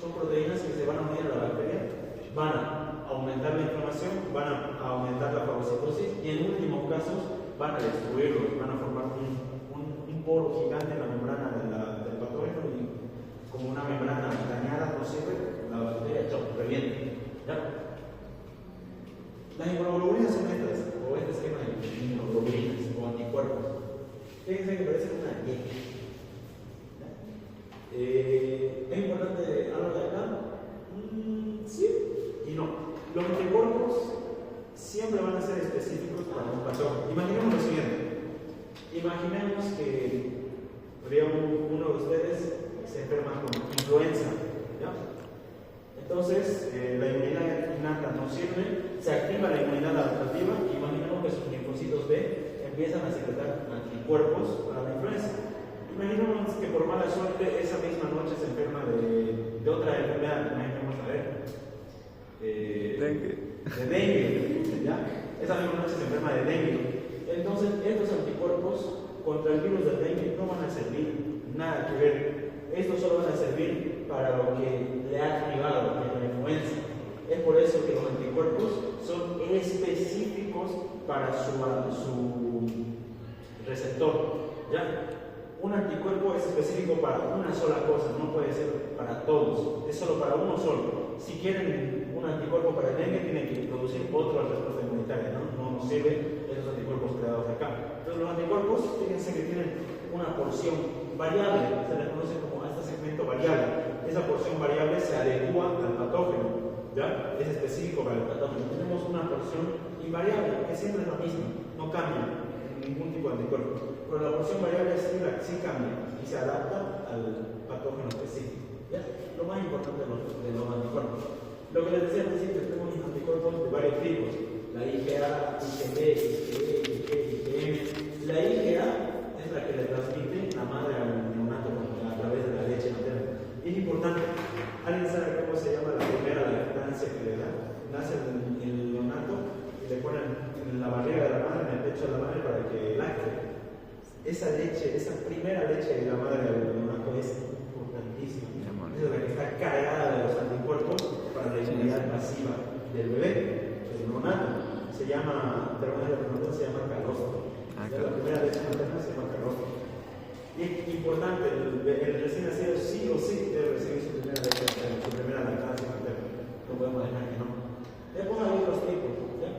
son proteínas que se van a unir a la bacteria, van a aumentar la inflamación, van a aumentar la fagocitosis y en últimos casos van a destruirlos, van a formar un poro gigante en la membrana del patógeno y como una membrana dañada no sirve, la bacteria revienta. ¿Ya? Las inmunoglobulinas son estas, o este esquema de inmunoglobulinas o anticuerpos. Fíjense que parecen una Y. ¿Es importante algo de acá? Sí y no. Los anticuerpos siempre van a ser específicos para un patógeno. Imaginemos lo siguiente. Imaginemos que uno de ustedes se enferma con influenza. ¿Ya? Entonces, la inmunidad innata no sirve, se activa la inmunidad adaptativa y imaginemos que sus linfocitos B empiezan a secretar anticuerpos para la influenza. Imaginemos que por mala suerte esa misma noche se enferma de otra enfermedad. Imaginemos a ver. Dengue. De dengue. ¿Ya? Esa misma noche se enferma de dengue. Entonces, estos anticuerpos contra el virus del dengue no van a servir nada que ver. Estos solo van a servir para lo que le ha activado, que es la influenza. Es por eso que los anticuerpos son específicos para su receptor. ¿Ya? Un anticuerpo es específico para una sola cosa, no puede ser para todos, es solo para uno solo. Si quieren un anticuerpo para el dengue, tienen que producir otra respuesta inmunitaria, no nos sirven esos anticuerpos creados acá. Entonces, los anticuerpos, fíjense que tienen una porción variable, se les conoce como este segmento variable. Esa porción variable se adecua al patógeno, ¿ya? Es específico para el patógeno. Tenemos una porción invariable, que siempre es la misma, no cambia ningún tipo de anticuerpo, pero la porción variable sí cambia y se adapta al patógeno específico. ¿Ya? Lo más importante de los anticuerpos. Lo que les decía al principio, tenemos anticuerpos de varios tipos: la IgA, IgB, IgE, IgM. La IgA es la que le transmite la madre al neonato a través de la leche materna. Y es importante, ¿alguien sabe cómo se llama la primera lactancia que le da? Nace el neonato y le ponen en la barriga de la madre, en el pecho de la madre, para que lacte. Esa leche, esa primera leche de la madre del neonato es importantísima. Es la que está cargada de los anticuerpos para la inmunidad pasiva del bebé, del neonato. Se llama, se llama calostro. La primera leche materna se llama calostro. Y es importante, el recién nacido sí o sí debe recibir su primera leche materna, su primera lactancia materna. No podemos dejar que no. Después hay otros tipos. ¿Ya?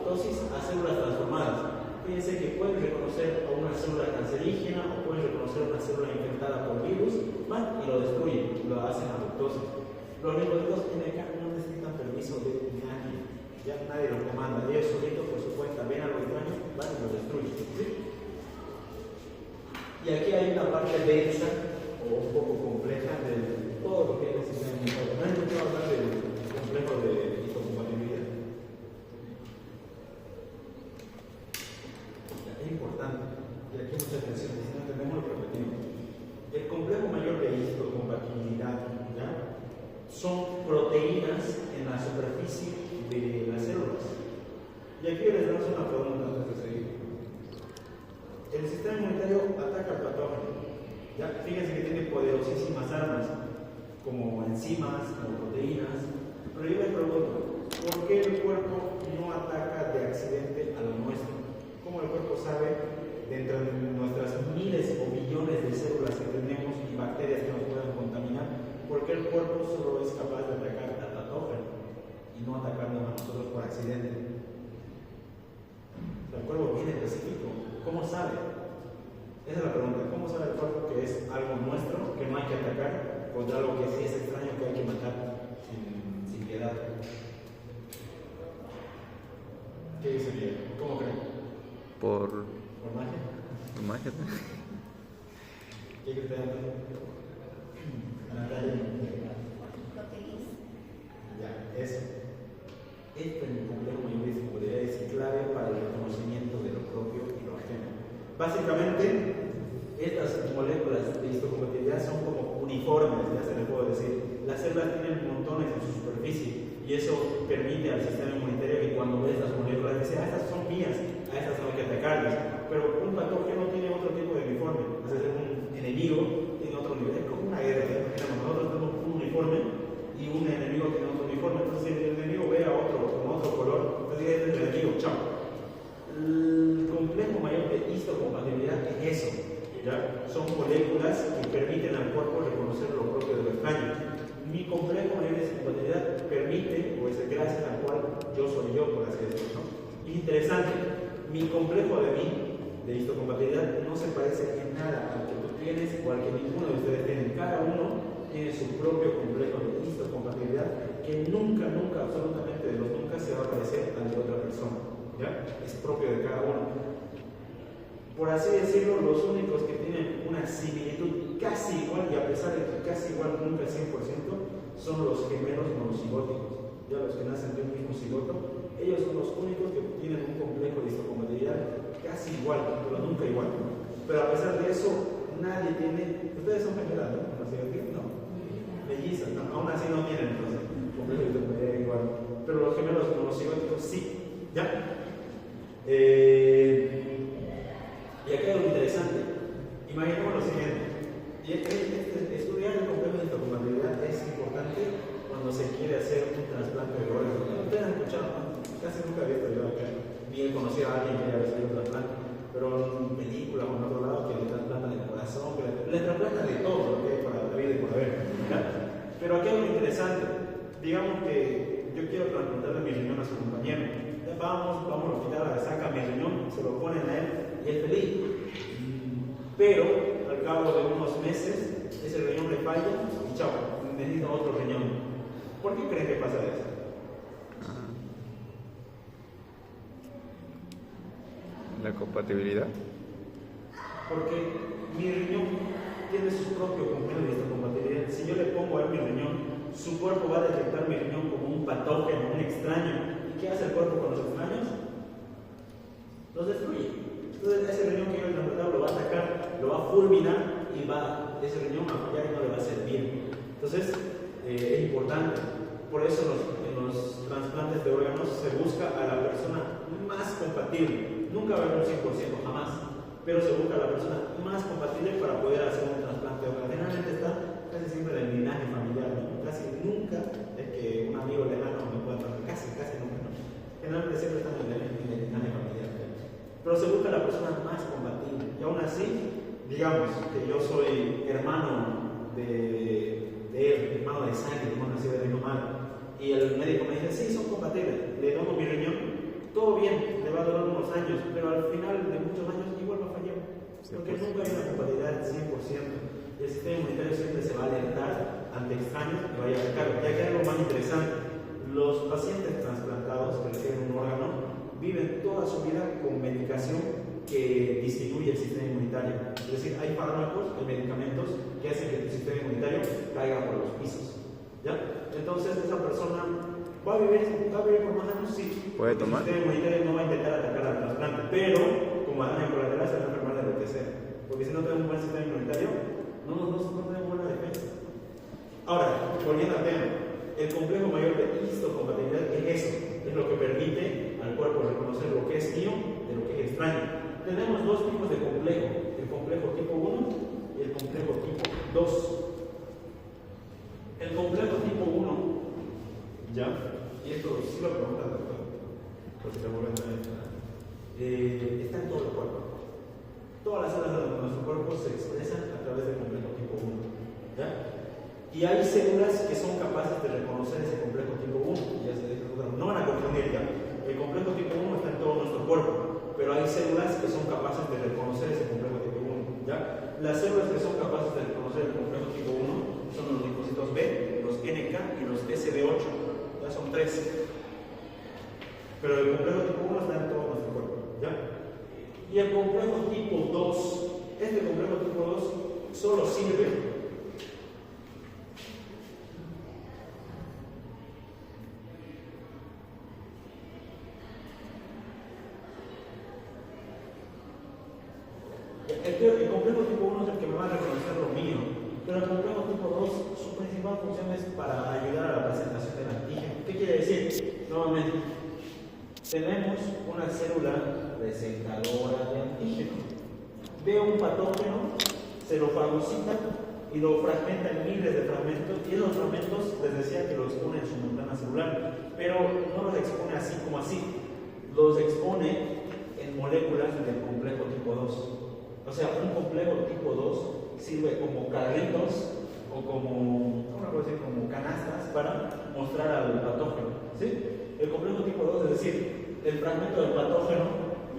apoptosis a células transformadas. Fíjense que pueden reconocer a una célula cancerígena o pueden reconocer a una célula infectada por virus, van y lo destruyen, lo hacen apoptosis. Los linfocitos NK no necesitan permiso de nadie, ya nadie los comanda, ellos solitos por su cuenta ven algo extraño, van y lo destruyen. ¿Sí? Y aquí hay una parte densa o un poco compleja de todo lo que es el sistema inmunitario. No es mucho hablar del complejo de histocompatibilidad. Es importante, y aquí mucha atención, si no entendemos lo que repetimos. El complejo mayor de histocompatibilidad, ¿ya? Son proteínas en la superficie de las células. Y aquí les damos una pregunta antes de seguir. El sistema inmunitario ataca al patógeno. ¿Ya? Fíjense que tiene poderosísimas armas, como enzimas, como proteínas. Pero yo me pregunto, ¿por qué el cuerpo no ataca de accidente a lo nuestro? ¿Cómo el cuerpo sabe, dentro de nuestras miles o billones de células que tenemos y bacterias que nos puedan contaminar, por qué el cuerpo solo es capaz de atacar al patógeno y no atacarnos a nosotros por accidente? O sea, el cuerpo bien específico, ¿cómo sabe? Esa es la pregunta. ¿Cómo sabe el cuerpo que es algo nuestro, que no hay que atacar, contra algo que sí es extraño, que hay que matar sin piedad? ¿Qué dice bien? ¿Cómo creen? Por magia. Por magia. ¿Qué creen? Natalia. Ya, eso. Esto en el complejo mayor podría decir clave para el reconocimiento de lo propio y lo ajeno. Básicamente, estas moléculas de histocompatibilidad son como uniformes, ya se les puedo decir. Las células tienen montones en su superficie y eso permite al sistema inmunitario que cuando ves las moléculas dice, estas son mías, a estas no hay que atacarlas. Pero un patógeno tiene otro tipo de uniforme. Es decir, un enemigo tiene otro nivel, es como una guerra. Nosotros tenemos un uniforme y un enemigo tiene otro uniforme. Entonces, si el enemigo ve a otro con otro color, entonces es el enemigo, chao. El complejo mayor de histocompatibilidad es eso, ¿ya? Son moléculas que permiten al cuerpo reconocer lo propio de lo extraño. Mi complejo mayor de histocompatibilidad permite, o es gracias al cual yo soy yo, por así decirlo, ¿no? Interesante, mi complejo de mí, de histocompatibilidad, no se parece en nada al que tú tienes o al que ninguno de ustedes tiene. Cada uno tiene su propio complejo de histocompatibilidad que nunca, absolutamente de los nunca se va a parecer al de otra persona. ¿Ya? Es propio de cada uno. Por así decirlo, los únicos que tienen una similitud casi igual, y a pesar de que casi igual nunca 100%, son los gemelos monocigóticos. Ya los que nacen de un mismo cigoto, ellos son los únicos que tienen un complejo de histocompatibilidad casi igual, pero nunca igual. Pero a pesar de eso, nadie tiene. Ustedes son gemelas, ¿no? ¿No? Mellizas, no, aún así no tienen entonces complejo de histocompatibilidad igual. Pero los gemelos monocigóticos sí. ¿Ya? Y acá hay algo interesante. Imaginemos lo siguiente. Estudiar el complejo de histocompatibilidad es importante cuando se quiere hacer un trasplante de órgano. Ustedes han escuchado, ¿no? Casi nunca he visto yo acá. Bien conocido a alguien que haya recibido un trasplante, pero en películas o en otro lado que le trasplantan el corazón, que le trasplantan de todo lo que hay para la vida y por haber. ¿Ya? Pero aquí hay algo interesante. Digamos que yo quiero trasplantarle mi riñón a su compañero. Vamos al hospital, saca mi riñón, se lo ponen a él y es feliz. Pero al cabo de unos meses, ese riñón le falla y chao, necesita otro riñón. ¿Por qué creen que pasa eso? La compatibilidad. Porque mi riñón tiene su propio complejo de histocompatibilidad. Si yo le pongo a él mi riñón, su cuerpo va a detectar mi riñón como un patógeno, un extraño. ¿Qué hace el cuerpo con los extraños? Los destruye. Entonces ese riñón que yo he trasplantado lo va a atacar, lo va a fulminar y ese riñón va a fallar y no le va a hacer bien. Entonces es importante. Por eso en los trasplantes de órganos se busca a la persona más compatible. Nunca va a haber un 100%, jamás. Pero se busca a la persona más compatible para poder hacer un trasplante de órganos. Generalmente está casi siempre en el linaje familiar, ¿no? Casi nunca es que un amigo lejano me pueda trasplantar. Casi nunca. Generalmente siempre están en el linaje familiar. Pero se busca la persona más compatible. Y aún así, digamos que yo soy hermano de él, hermano de sangre, hermano nacido de mi mamá, y el médico me dice, sí, son compatibles, le dono mi riñón, todo todo bien, le va a durar unos años, pero al final de muchos años igual va a fallar, porque nunca hay una compatibilidad del 100%. El sistema inmunitario siempre se va a alertar ante extraños que vaya a atacar. Ya que algo más interesante, los pacientes trasplantados que reciben un órgano viven toda su vida con medicación que disminuye el sistema inmunitario. Es decir, hay fármacos, hay medicamentos que hacen que el sistema inmunitario caiga por los pisos. ¿Ya? Entonces esa persona va a vivir por más años, sí. ¿Puede tomar? El sistema inmunitario no va a intentar atacar al trasplante, pero como daño colateral se va a enfermar de lo que sea. Porque si no tenemos un buen sistema inmunitario, no tenemos buena defensa. Ahora, volviendo al tema, el complejo mayor de histocompatibilidad es eso, es lo que permite al cuerpo reconocer lo que es mío de lo que es extraño. Tenemos dos tipos de complejo, el complejo tipo 1 y el complejo tipo 2. El complejo tipo 1, ¿ya? Y esto sí lo pregunta el doctor, porque se vuelve a está en todo el cuerpo. Todas las células de nuestro cuerpo se expresan a través del complejo tipo 1. ¿Ya? Y hay células que son capaces de reconocer ese complejo tipo 1. Ya se dijo, no van a confundir ya. El complejo tipo 1 está en todo nuestro cuerpo, pero hay células que son capaces de reconocer ese complejo tipo 1. ¿Ya? Las células que son capaces de reconocer el complejo tipo 1 son los linfocitos B, los NK y los SB8. Ya son 3. Pero el complejo tipo 1 está en todo nuestro cuerpo. ¿Ya? Y el complejo tipo 2, este complejo tipo 2 solo sirve el complejo tipo 1 es el que me va a reconocer lo mío, pero el complejo tipo 2, su principal función es para ayudar a la presentación del antígeno. ¿Qué quiere decir? Nuevamente, tenemos una célula receptadora de antígeno. Ve un patógeno, se lo fagocita y lo fragmenta en miles de fragmentos, y esos fragmentos les decía que los expone en su membrana celular, pero no los expone así como así, los expone en moléculas del complejo tipo 2. O sea, un complejo tipo 2 sirve como carritos o como canastas para mostrar al patógeno. ¿Sí? El complejo tipo 2, es decir, el fragmento del patógeno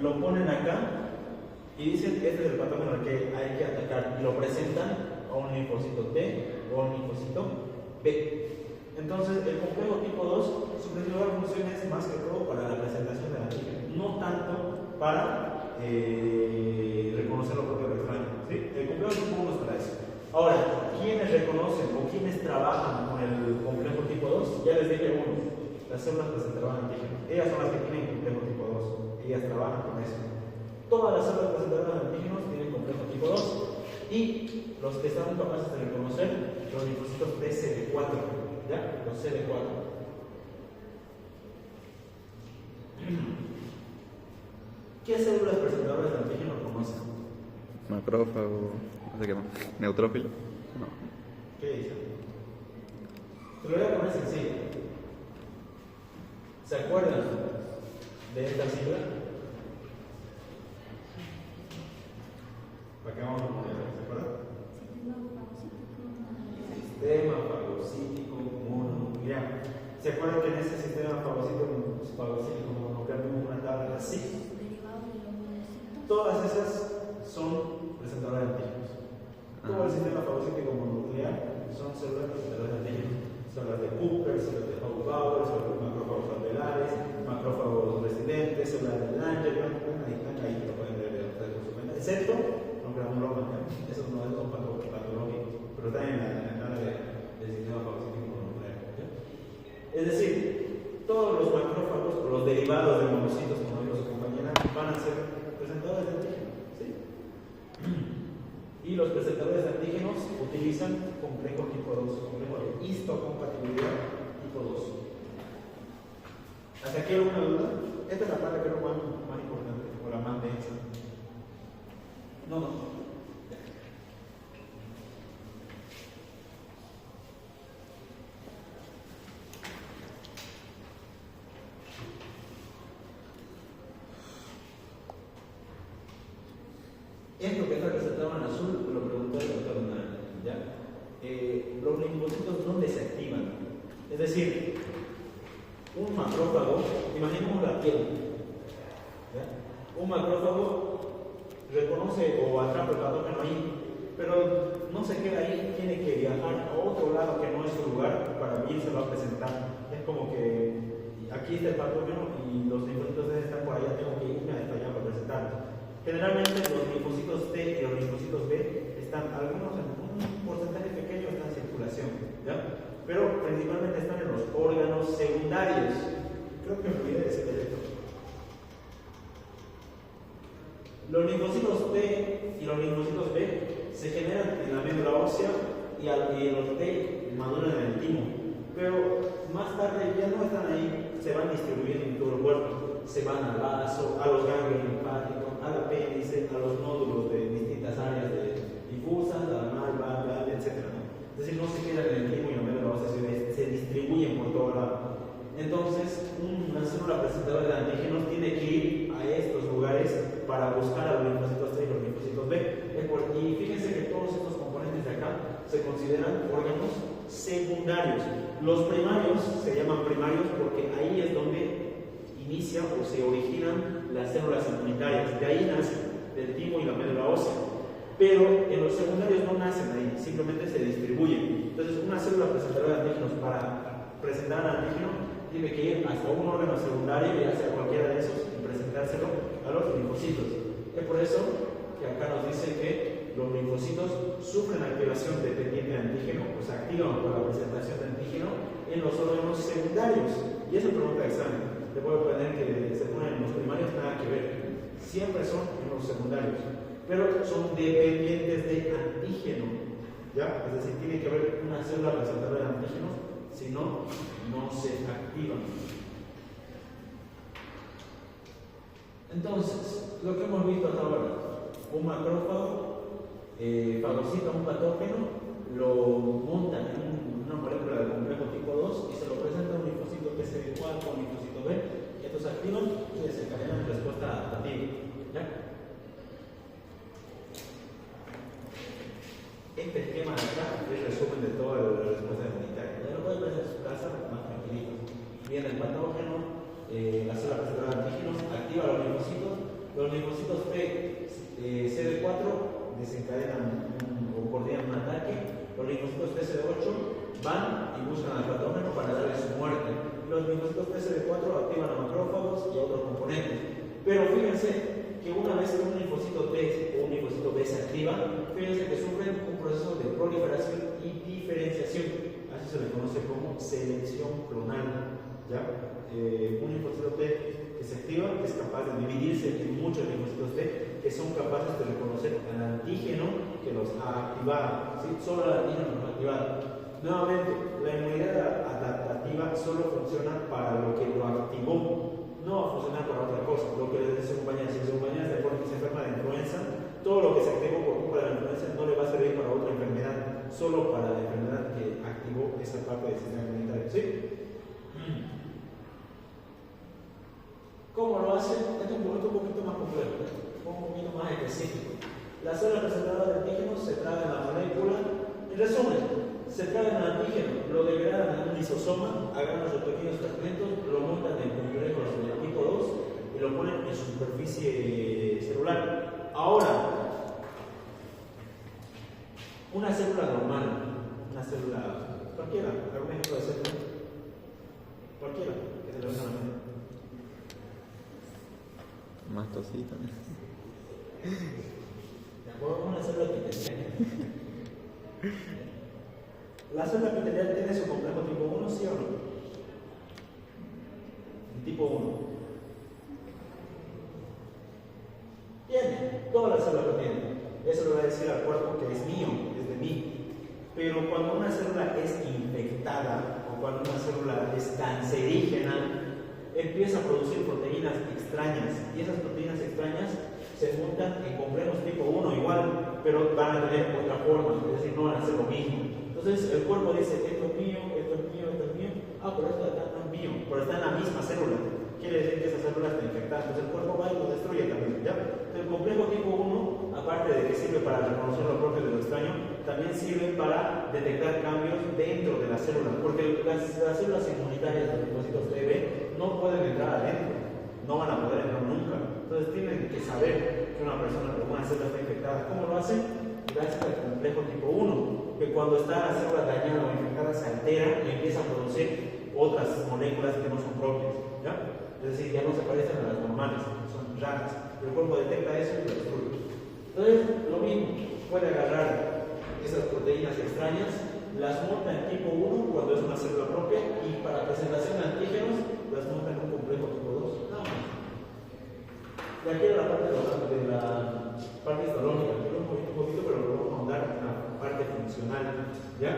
lo ponen acá y dicen, este es el patógeno al que hay que atacar, y lo presentan a un linfocito T o a un linfocito B. Entonces, el complejo tipo 2, su principal función es más que todo para la presentación del antígeno, no tanto para reconocer lo propio del extraño. ¿Sí? El complejo tipo 1 es para eso. Ahora, ¿quiénes reconocen o quiénes trabajan con el complejo tipo 2? Ya les dije uno, las células presentadoras de antígenos. Ellas son las que tienen complejo tipo 2. Ellas trabajan con eso. Todas las células presentadoras de antígenos tienen complejo tipo 2. Y los que están capaces de reconocer los linfocitos de CD4. ¿Ya? Los CD4. ¿Qué células presentadoras de antígeno conocen? Macrófago, no sé qué más. Neutrófilo. No. ¿Qué dice? Te lo voy a poner sencillo. ¿Se acuerdan de esta sigla? ¿Para qué vamos a poner? ¿Se acuerdan? Sistema fagocítico mononuclear. ¿Se acuerdan que en ese sistema fagocítico mononuclear vimos una tabla así? Todas esas son presentadoras de antígenos. Todo el sistema fagocítico mononuclear son células presentadoras de antígenos. Células de Cooper, células de Hausbauer, células de macrófagos alveolares, macrófagos residentes, células de Langerhans. Ahí están, ahí lo pueden ver ustedes por su cuenta. Excepto, no creamos broma, esos no son patológicos, pero están en la tabla del sistema fagocítico mononuclear. Es decir, todos los macrófagos o los derivados de monocitos, como dijo su compañera, van a ser presentadores de antígenos. ¿Sí? Y los presentadores de antígenos utilizan complejo tipo 2, complejo de histocompatibilidad tipo 2. ¿Hasta aquí alguna duda? Esta es la parte que es lo más importante, o la más densa. No. Esto que está representado en azul, lo preguntó el doctor Nara, ¿ya? Los linfocitos no desactivan. Es decir, un macrófago, imaginemos la piel. Un macrófago reconoce o atrapa el patógeno ahí, pero no se queda ahí, tiene que viajar a otro lado que no es su lugar para irse a presentar. Es como que aquí está el patógeno y los linfocitos D están por allá, tengo que irme hasta allá para presentarlos. Generalmente los linfocitos T y los linfocitos B están, algunos en un porcentaje pequeño están en circulación, ¿ya? Pero principalmente están en los órganos secundarios. Creo que me olvidé de decir esto. Los linfocitos T y los linfocitos B se generan en la médula ósea y los T maduran en el timo. Pero más tarde ya no están ahí, se van distribuyendo en todo el cuerpo. Se van al vaso, a los ganglios linfáticos, al apéndice, a los nódulos de distintas áreas difusas, a la malva, etc. Es decir, no se quedan en el timo y en la médula ósea, se distribuyen por todo lado. Entonces, una célula presentadora de antígenos tiene que ir a estos lugares para buscar a los linfocitos T y los linfocitos B. Y fíjense que todos estos componentes de acá se consideran órganos secundarios. Los primarios se llaman primarios porque ahí es donde inicia o se originan las células inmunitarias. De ahí nacen, del timo y la médula ósea. Pero en los secundarios no nacen ahí, simplemente se distribuyen. Entonces, una célula presentadora de antígenos para presentar al antígeno tiene que ir hasta un órgano secundario, ya sea cualquiera de esos, y presentárselo a los linfocitos. Es por eso que acá nos dice que los linfocitos sufren activación dependiente de antígeno, o se activan por la presentación de antígeno en los órganos secundarios. Y eso pregunta de examen. Te puedo poner que se ponen en los primarios, nada que ver. Siempre son en los secundarios, pero son dependientes de antígeno. ¿Ya? Es decir, tiene que haber una célula presentadora de antígenos, si no, no se activan. Entonces, lo que hemos visto hasta ahora, un macrófago fagocita un patógeno, lo montan en una molécula de complejo tipo 2 y se lo presenta a un linfocito TCD4 o un linfocito B, y estos activan y desencadenan respuesta adaptativa. ¿Ya? Este esquema de acá es el resumen de toda la respuesta inmunitaria. Ya lo pueden ver en su casa más tranquilito. Viene el patógeno, la célula presentadora de antígenos, activa los linfocitos T, CD4 desencadenan o coordinan un ataque, los linfocitos TCD8 van y buscan al patógeno para darle su muerte. Los linfocitos TCD4 activan a macrófagos y a otros componentes. Pero fíjense que una vez que un linfocito T o un linfocito B se activa, fíjense que sufren un proceso de proliferación y diferenciación. Así se le conoce como selección clonal. ¿Ya? Un linfocito T que se activa es capaz de dividirse en muchos linfocitos T que son capaces de reconocer al antígeno que los ha activado. ¿Sí? Solo el antígeno los ha activado. Nuevamente, la inmunidad adaptativa solo funciona para lo que lo activó. No va a funcionar para otra cosa. Lo que les decía su compañera, si su compañera se enferma de influenza, todo lo que se activó por culpa de la influenza no le va a servir para otra enfermedad, solo para la enfermedad que activó esa parte del sistema inmunitario. ¿Sí? ¿Cómo lo hacen? Esto es un poquito más complejo, un poquito más específico. La célula presentadora de antígenos se traga en la molécula. En resumen, se tragan el antígeno, lo degradan en un lisosoma, agarran sus pequeños fragmentos, lo montan en complejos de tipo 2 y lo ponen en superficie celular. Ahora, una célula normal, una célula cualquiera, algún ejemplo de célula, cualquiera, que se le venga a la mente. Mastocito. Una célula epitelial. ¿La célula epitelial tiene su complejo tipo 1, sí o no? Tipo 1. Tiene, todas las células lo tienen. Eso le va a decir al cuerpo que es mío, es de mí. Pero cuando una célula es infectada o cuando una célula es cancerígena, empieza a producir proteínas extrañas y esas proteínas extrañas se juntan en complejos tipo 1 igual, pero van a tener otra forma, es decir, no van a ser lo mismo. Entonces el cuerpo dice, esto es mío, esto es mío, esto es mío, pero esto de acá no es mío, pero está en la misma célula. Quiere decir que esa célula está infectada, entonces el cuerpo va y lo destruye también, ¿ya? Entonces, el complejo tipo 1, aparte de que sirve para reconocer lo propio de lo extraño, también sirve para detectar cambios dentro de la célula, porque las células inmunitarias de los linfocitos TB no pueden entrar adentro. no van a poder entrar nunca. Entonces tienen que saber que una persona con una célula está infectada. ¿Cómo lo hacen? Gracias al complejo tipo 1, que cuando está la célula dañada o infectada se altera y empieza a producir otras moléculas que no son propias, ¿ya? Es decir, ya no se parecen a las normales, son raras. El cuerpo detecta eso y lo destruye. Entonces, lo mismo, puede agarrar esas proteínas extrañas, las monta en tipo 1 cuando es una célula propia y para presentación de antígenos las monta en un complejo tipo 2. Nada más. Y aquí era la parte de la parte histológica, que un poquito, pero lo vamos a ahondar en la parte funcional. ¿Ya?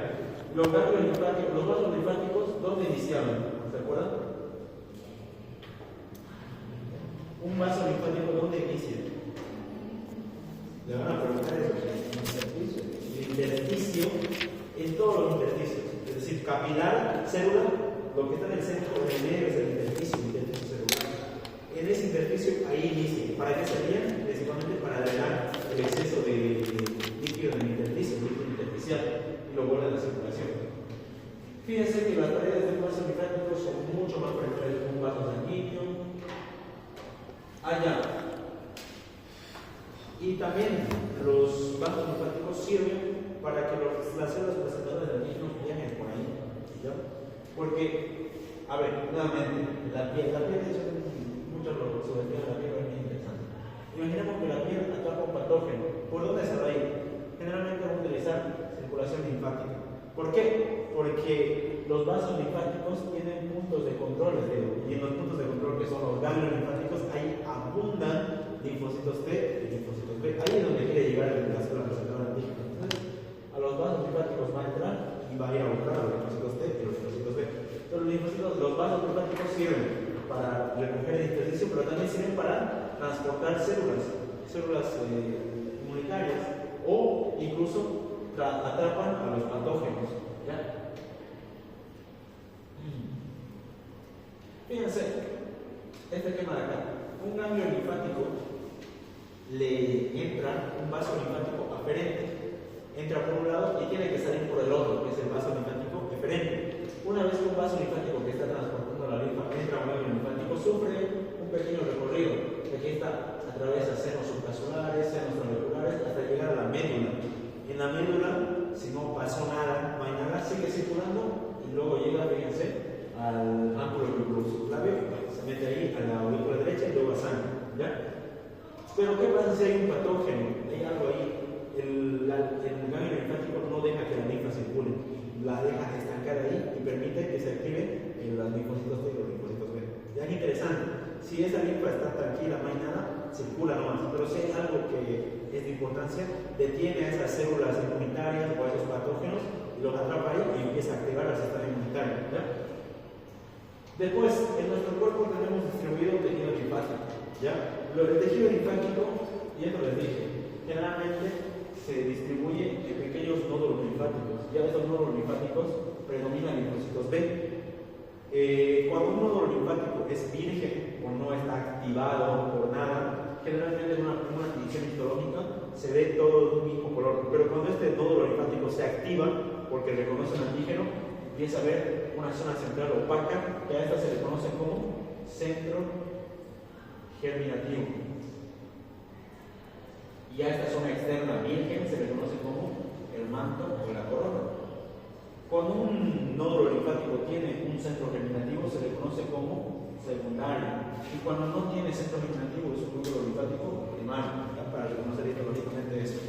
Los ganglios linfáticos, los vasos linfáticos, ¿dónde iniciaban? ¿Se acuerdan? Un vaso linfático, ¿dónde inicia? Le van a preguntar eso. El intersticio, en todos los intersticios, es decir, capilar, célula, lo que está en el centro o en el medio es el intersticio celular. En ese intersticio, ahí inicia. ¿Para qué servían? Principalmente para drenar el exceso de líquido en el intersticio, líquido intersticial, y lo vuelve a la circulación. Fíjense que las paredes del vaso linfático son mucho más penetrables que un vaso sanguíneo. Allá. Y también los vasos linfáticos sirven para que las células presentadoras del antígeno viajen por ahí. ¿Ya? Porque, a ver, nuevamente, la piel de hecho, muchos lo subestiman, la piel es muy interesante. Imaginemos que la piel atrapa un patógeno. ¿Por dónde se va a ir? Generalmente vamos a utilizar circulación linfática. ¿Por qué? Porque los vasos linfáticos tienen puntos de control, y en los puntos de control que son los ganglios linfáticos, ahí abundan linfocitos T y linfocitos B. Ahí es donde quiere llegar la célula receptora antígena. Entonces, a los vasos linfáticos va a entrar y va a ir a buscar a los linfocitos T y los linfocitos B. Entonces, los vasos linfáticos sirven para recoger el intersticio, pero también sirven para transportar células inmunitarias, o incluso atrapan a los patógenos. ¿Ya? Fíjense, este tema de acá, un ganglio linfático le entra un vaso linfático aferente, entra por un lado y tiene que salir por el otro, que es el vaso linfático eferente. Una vez que un vaso linfático que está transportando la linfa entra a un ganglio linfático, sufre un pequeño recorrido, que aquí atraviesa senos subcasulares, senos trabeculares, hasta llegar a la médula. En la médula, si no pasó nada, no hay nada, sigue circulando y luego llega, fíjense, al ángulo subclavio, se mete ahí a la aurícula derecha y luego a sangre. ¿Ya? Pero ¿qué pasa si hay un patógeno? Hay algo ahí. El ganglio linfático no deja que la linfa circule, la deja estancada ahí y permite que se active los linfocitos T y los linfocitos B. Ya es interesante. Si esa linfa está tranquila, no hay nada, circula nomás. Pero si hay algo que es de importancia, detiene a esas células inmunitarias o a esos patógenos y los atrapa ahí y empieza a activar el sistema inmunitario. ¿Ya? Después, en nuestro cuerpo tenemos distribuido tejido linfático. ¿Ya? El tejido linfático, ya no les dije, generalmente se distribuye en pequeños nódulos linfáticos. Ya estos nódulos linfáticos predominan linfocitos B. Cuando un nódulo linfático es virgen o no está activado por nada, generalmente en una división histológica se ve todo de un mismo color. Pero cuando este nódulo linfático se activa porque reconoce un antígeno, empieza a ver una zona central opaca, que a esta se le conoce como centro germinativo. Y a esta zona externa virgen se le conoce como el manto o la corona. Cuando un nódulo linfático tiene un centro germinativo se le conoce como secundario. Y cuando no tiene centro germinativo es un nódulo linfático primario, para reconocer histológicamente eso.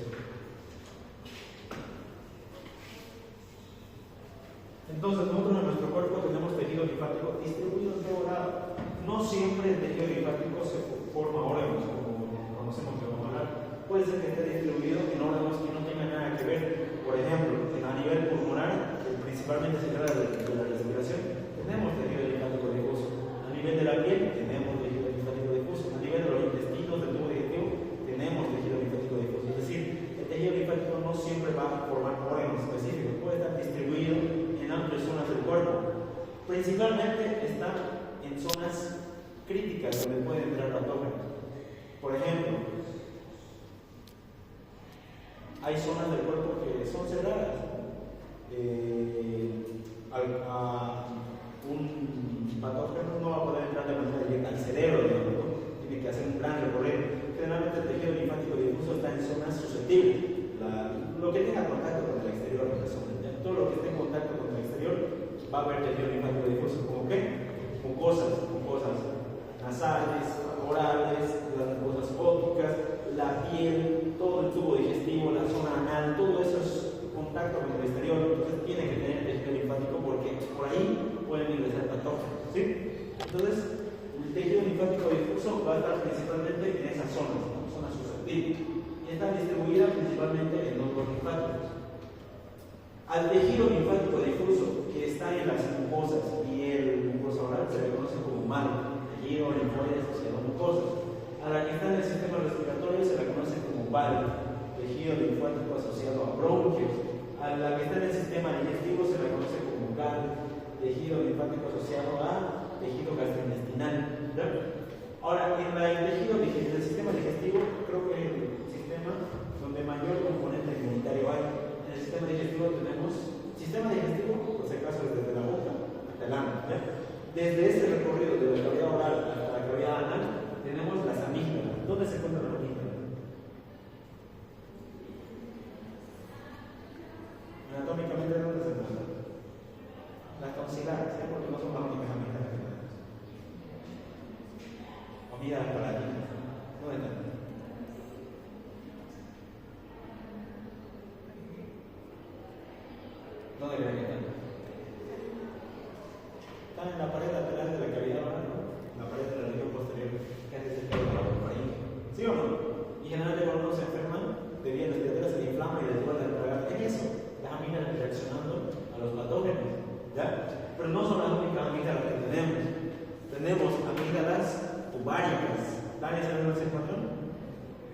Entonces, nosotros en nuestro cuerpo tenemos tejido linfático distribuido en todo lado. No siempre el tejido linfático se forma órganos, como conocemos que vamos a hablar. Puede ser que esté distribuido en órganos que no tengan nada que ver. Por ejemplo, a nivel pulmonar, principalmente se trata de la respiración, tenemos tejido linfático difuso. A nivel de la piel, tenemos tejido linfático difuso. A nivel de los intestinos, del tubo digestivo, tenemos tejido linfático difuso. Es decir, el tejido linfático no siempre va a formar órganos específicos, puede estar distribuido en amplias zonas del cuerpo. Principalmente está en zonas críticas donde pueden entrar patógenos. Por ejemplo, hay zonas del cuerpo que son cerradas. Un patógeno no va a poder entrar de manera directa al cerebro, digamos. que hacer un gran recorrido. Generalmente el tejido linfático difuso está en zonas susceptibles. Lo que tenga contacto con el exterior, todo lo que esté en contacto con el exterior va a haber tejido linfático difuso. ¿Cómo qué? Mucosas nasales, orales, las mucosas ópticas, la piel, todo el tubo digestivo, la zona anal, todo eso es contacto con el exterior. Entonces tiene que tener tejido linfático porque por ahí pueden ingresar patógenos, ¿sí? Entonces el tejido linfático difuso va a estar principalmente en esas zonas, ¿no? Zonas susceptibles, y está distribuida principalmente en nódulos linfáticos. Al tejido linfático difuso que está en las mucosas y el mucosa oral se le conoce como MALO, tejido linfóide asociado a mucosas. A la que está en el sistema respiratorio se la conoce como VAL, tejido linfático asociado a bronquios. A la que está en el sistema digestivo se la conoce como GAL, tejido linfático asociado a tejido gastrointestinal. ¿Ya? Ahora, en el sistema digestivo, creo que es el sistema donde mayor componente inmunitario hay. En el sistema digestivo tenemos, por si acaso, desde la boca hasta el ano. ¿Ya? Desde este recorrido de la cavidad oral hasta la cavidad anal, tenemos las amígdalas. ¿Dónde se encuentran las amígdalas? Anatómicamente, ¿dónde se encuentran? Las tonsilares, ¿sí? Porque no son las únicas amígdalas que tenemos. Amígdalas palatinas. ¿Dónde están? ¿Dónde creen que están? Están en la pared lateral de la cavidad oral, ¿no? La pared de la región posterior, que hace cerca de la faringe. ¿Sí o no? Y generalmente cuando uno se enferma, de vías respiratorias se le inflama y le duele tragar. En eso, las amígdalas reaccionando a los patógenos, ¿ya? Pero no son las únicas amígdalas que tenemos. Tenemos amígdalas tubáricas. ¿Dani saben dónde se encuentran?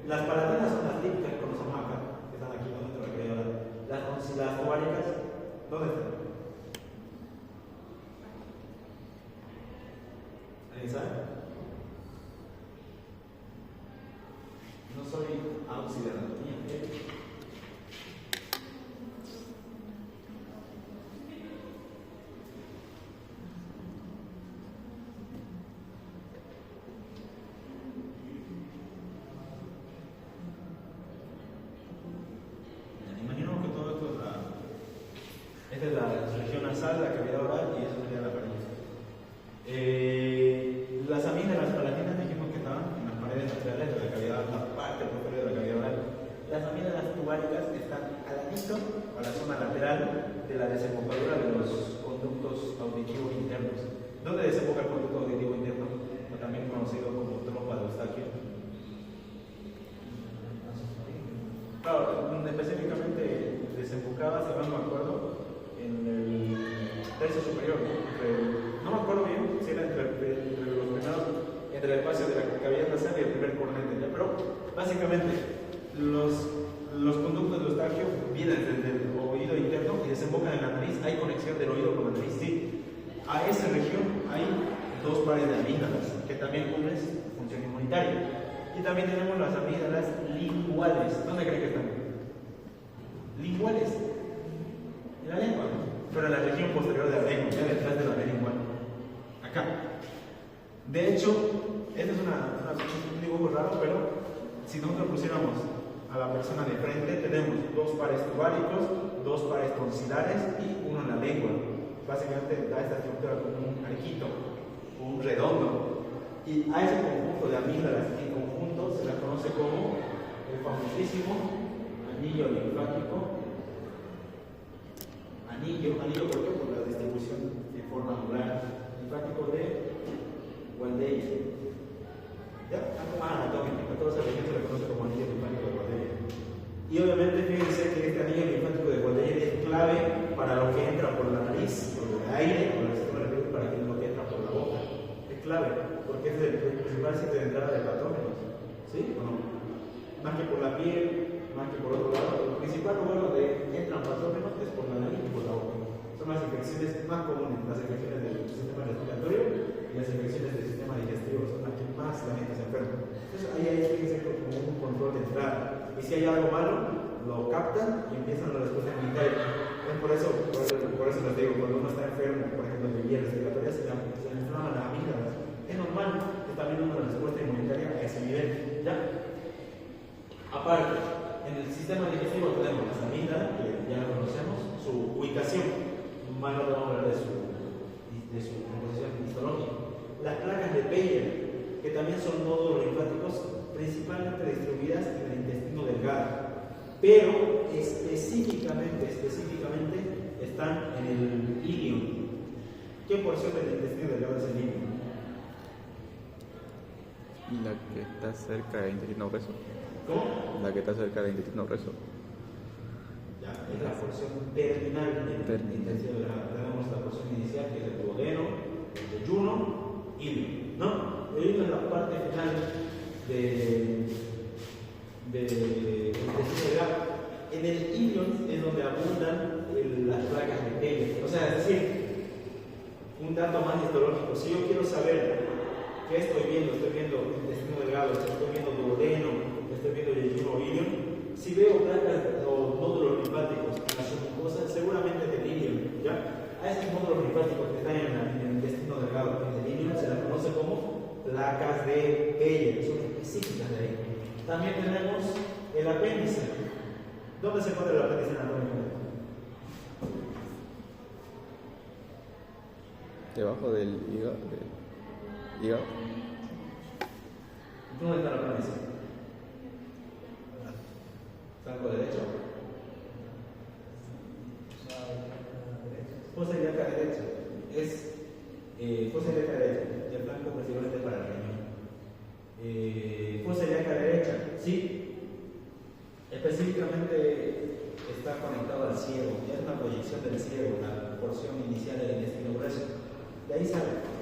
Las palatinas son las típicas que conocemos acá, que están aquí dentro de la cavidad oral. Las tubáricas, ¿dónde están? ¿Alguien sabe? No soy auxiliar de anatomía. Imaginemos que todo esto esta es la región nasal, la cavidad oral y eso sería la faringe. Las amígdalas palatinas dijimos que estaban en las paredes laterales de la cavidad, la parte posterior de la cavidad oral. Las amígdalas tubáricas están al ladito, a la zona lateral de la desembocadura de los conductos auditivos internos. ¿Dónde desemboca el conducto auditivo interno? O también conocido como trompa de Eustaquio. Claro, específicamente desembocaba, si no me acuerdo, en el tercio superior, no me acuerdo bien si era entre el espacio de la cavidad nasal y el primer cornete, ¿ya? Pero básicamente los conductos de Eustaquio vienen desde el oído interno y desembocan en la nariz. Hay conexión del oído con la nariz, sí. A esa región hay dos pares de amígdalas que también cumplen función inmunitaria. Y también tenemos las amígdalas linguales. ¿Dónde creen que están? Linguales. En la lengua, ¿no? Pero en la región posterior de la lengua, ya detrás de la lingual. Acá. De hecho, este es un dibujo raro, pero si nosotros pusiéramos a la persona de frente, tenemos dos pares tubáricos, dos pares tonsilares y uno en la lengua. Básicamente da esta estructura como un arquito, un redondo. Y a ese conjunto de amígdalas en conjunto se la conoce como el famosísimo anillo linfático. Anillo, ¿por qué? Por la distribución en forma angular. Linfático de Waldeyer. ¿Ya? Anatómico, a toda esa región se le conoce como anillo linfático de Waldeyer. Y obviamente fíjense que este anillo linfático de Waldeyer es clave para lo que entra por la nariz, por el aire, por el sistema respiratorio, para que lo que entra por la boca. Es clave, porque es el principal sitio de entrada de patógenos. ¿Sí o no? Más que por la piel, más que por otro lado, el principal lugar donde entran patógenos es por la nariz y por la boca. Son las infecciones más comunes, las infecciones del sistema respiratorio y las infecciones del sistema digestivo, son las que más la gente se enferma. Entonces ahí hay que hacer como un control de entrada. Y si hay algo malo, lo captan y empiezan la respuesta inmunitaria. Por eso les digo, cuando uno está enfermo, por ejemplo, de vías respiratorias, se le inflaman las amígdalas. Es normal, es también una respuesta inmunitaria a Aparte, en el sistema digestivo tenemos la amígdala, que ya lo conocemos, su ubicación. Más no vamos a hablar de su composición histológica. Las placas de Peyer, que también son nódulos linfáticos principalmente distribuidas en el intestino delgado, pero específicamente están en el ilion. ¿Qué porción del intestino delgado es el ilion? La que está cerca del intestino grueso. ¿Cómo? La que está cerca del intestino grueso. Ya, es la porción terminal del intestino delgado. Tenemos la porción inicial, que es el duodeno, el yeyuno, ilion, ¿no? El ilion es la parte final del intestino delgado. En el ilion es donde abundan las placas de Peyer. O sea, es decir, un dato más histológico. Si yo quiero saber qué estoy viendo intestino delgado, estoy viendo duodeno, estoy viendo yeyuno o ilion, si veo placas o nódulos linfáticos en la submucosa, seguramente es del ilion, ¿ya? A esos nódulos linfáticos que están en el intestino delgado, en el ilion, se las conoce como placas de Peyer, son específicas de ahí. También tenemos el apéndice. ¿Dónde se encuentra el apéndice anatómicamente? Debajo del hígado. ¿Dónde está el apéndice? ¿Flanco derecho? Fosa ilíaca derecha. Es fosa ilíaca derecha. Y el flanco principalmente para el riñón. Fosa ilíaca derecha, sí. Específicamente está conectado al ciego. Es una proyección del ciego, la porción inicial del intestino grueso. De ahí sale.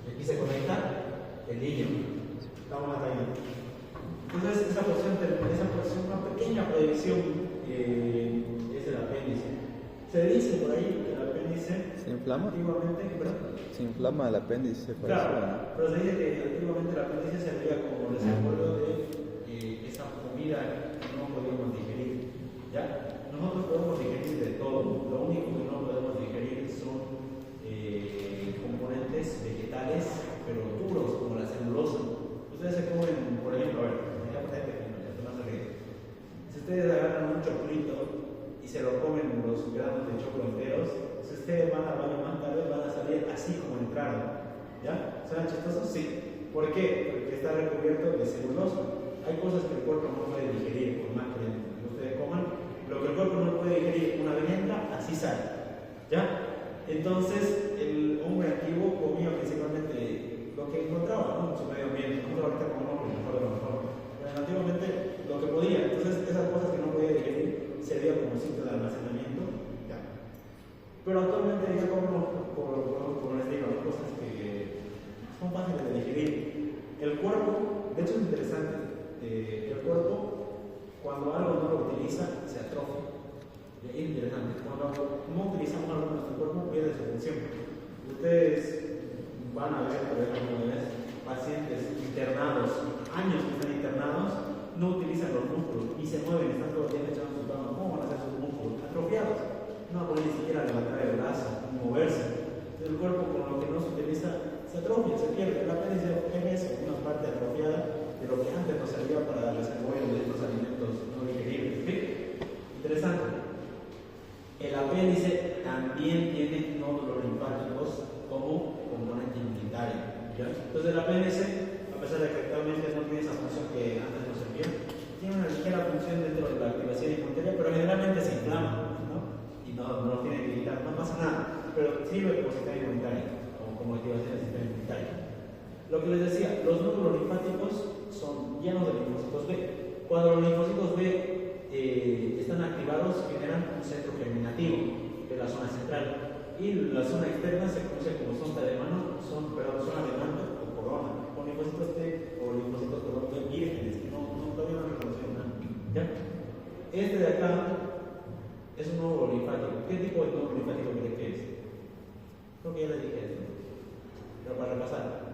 Aquí se conecta el ilion. Estamos más allá. Entonces, esa porción, una pequeña proyección es el apéndice. Se dice por ahí que el apéndice ¿Se inflama? Antiguamente, ¿verdad? Se inflama el apéndice. Claro, pero se dice que antiguamente el apéndice servía como reservorio de esa comida que no podíamos digerir. ¿Ya? Nosotros podemos digerir de todo. Lo único que no podemos digerir son componentes vegetales, pero duros, como la celulosa. Ustedes se comen, por ejemplo, a ver, si ustedes agarran un chocolito y se lo comen los granos de chocolate enteros, si ustedes van al baño más tarde, van a salir así como entraron. ¿Ya? ¿Suena chistoso? Sí. ¿Por qué? Porque está recubierto de celulosa. Hay cosas que el cuerpo no puede digerir, por más que ustedes coman. Lo que el cuerpo no puede digerir, una vez entra, así sale. ¿Ya? Entonces, el hombre antiguo comía principalmente lo que encontraba, ¿no? En su medio ambiente. Nosotros ahorita comemos mejor de lo mejor. Pero antiguamente lo que podía. Entonces, esas cosas que no podía digerir servían como sitio de almacenamiento. ¿Ya? Pero actualmente ya comemos, como les digo, cosas que son fáciles de digerir. El cuerpo, de hecho es interesante, el cuerpo, cuando algo no lo utiliza, se atrofia. Es interesante. Cuando no utilizamos algo en nuestro cuerpo, pierde su función. Ustedes van a ver, por ejemplo, pacientes internados, años que están internados, no utilizan los músculos y se mueven, están todo el día echando su cama. ¿Cómo van a hacer sus músculos? Atrofiados. No pueden ni siquiera levantar el brazo, ni moverse. Entonces, el cuerpo, con lo que no se utiliza, se atrofia, se pierde. La apéndice es eso, una parte atrofiada de lo que antes nos servía para el desarrollo de estos alimentos no digeribles. ¿Sí? Interesante. El apéndice también tiene nódulos linfáticos como componente inmunitario. ¿Ya? Entonces, el apéndice, a pesar de que actualmente no tiene esa función que antes nos servía, tiene una ligera función dentro de la activación inmunitaria, pero generalmente se inflama, ¿no? Y no lo tiene que evitar, no pasa nada, pero sirve como sistema inmunitario, como activación del sistema inmunitario. Lo que les decía, los nódulos linfáticos son llenos de linfocitos B. Cuando los linfocitos B están activados, generan un centro germinativo, que es la zona central. Y la zona externa se conoce como zona de mano, zona de mando o corona, con linfocitos T o linfocitos B vírgenes, que todavía no reconocen nada. ¿Ya? Este de acá es un nódulo linfático. ¿Qué tipo de nódulo linfático creen que es? Creo que ya les dije esto, pero para repasar.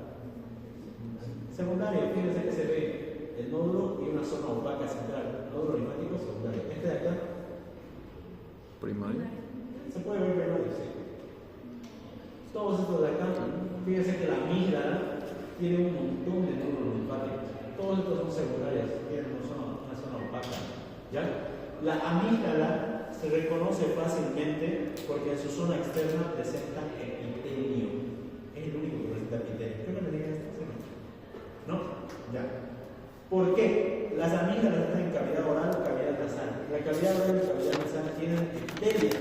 Secundario, fíjense que se ve el nódulo y una zona opaca central. Nódulo linfático secundario. Este de acá. Primario. Se puede ver primario, sí. estos de acá, fíjense que la amígdala tiene un montón de nódulos linfáticos. Todos estos son secundarias, tienen una zona opaca. ¿Ya? La amígdala se reconoce fácilmente porque en su zona externa presenta epitelio. Es el único que presenta epitelio. ¿Qué me digan esto? ¿No? Ya. ¿Por qué? Las amígdalas están en cavidad oral o cavidad nasal. La cavidad oral y la cavidad nasal tienen epitelio.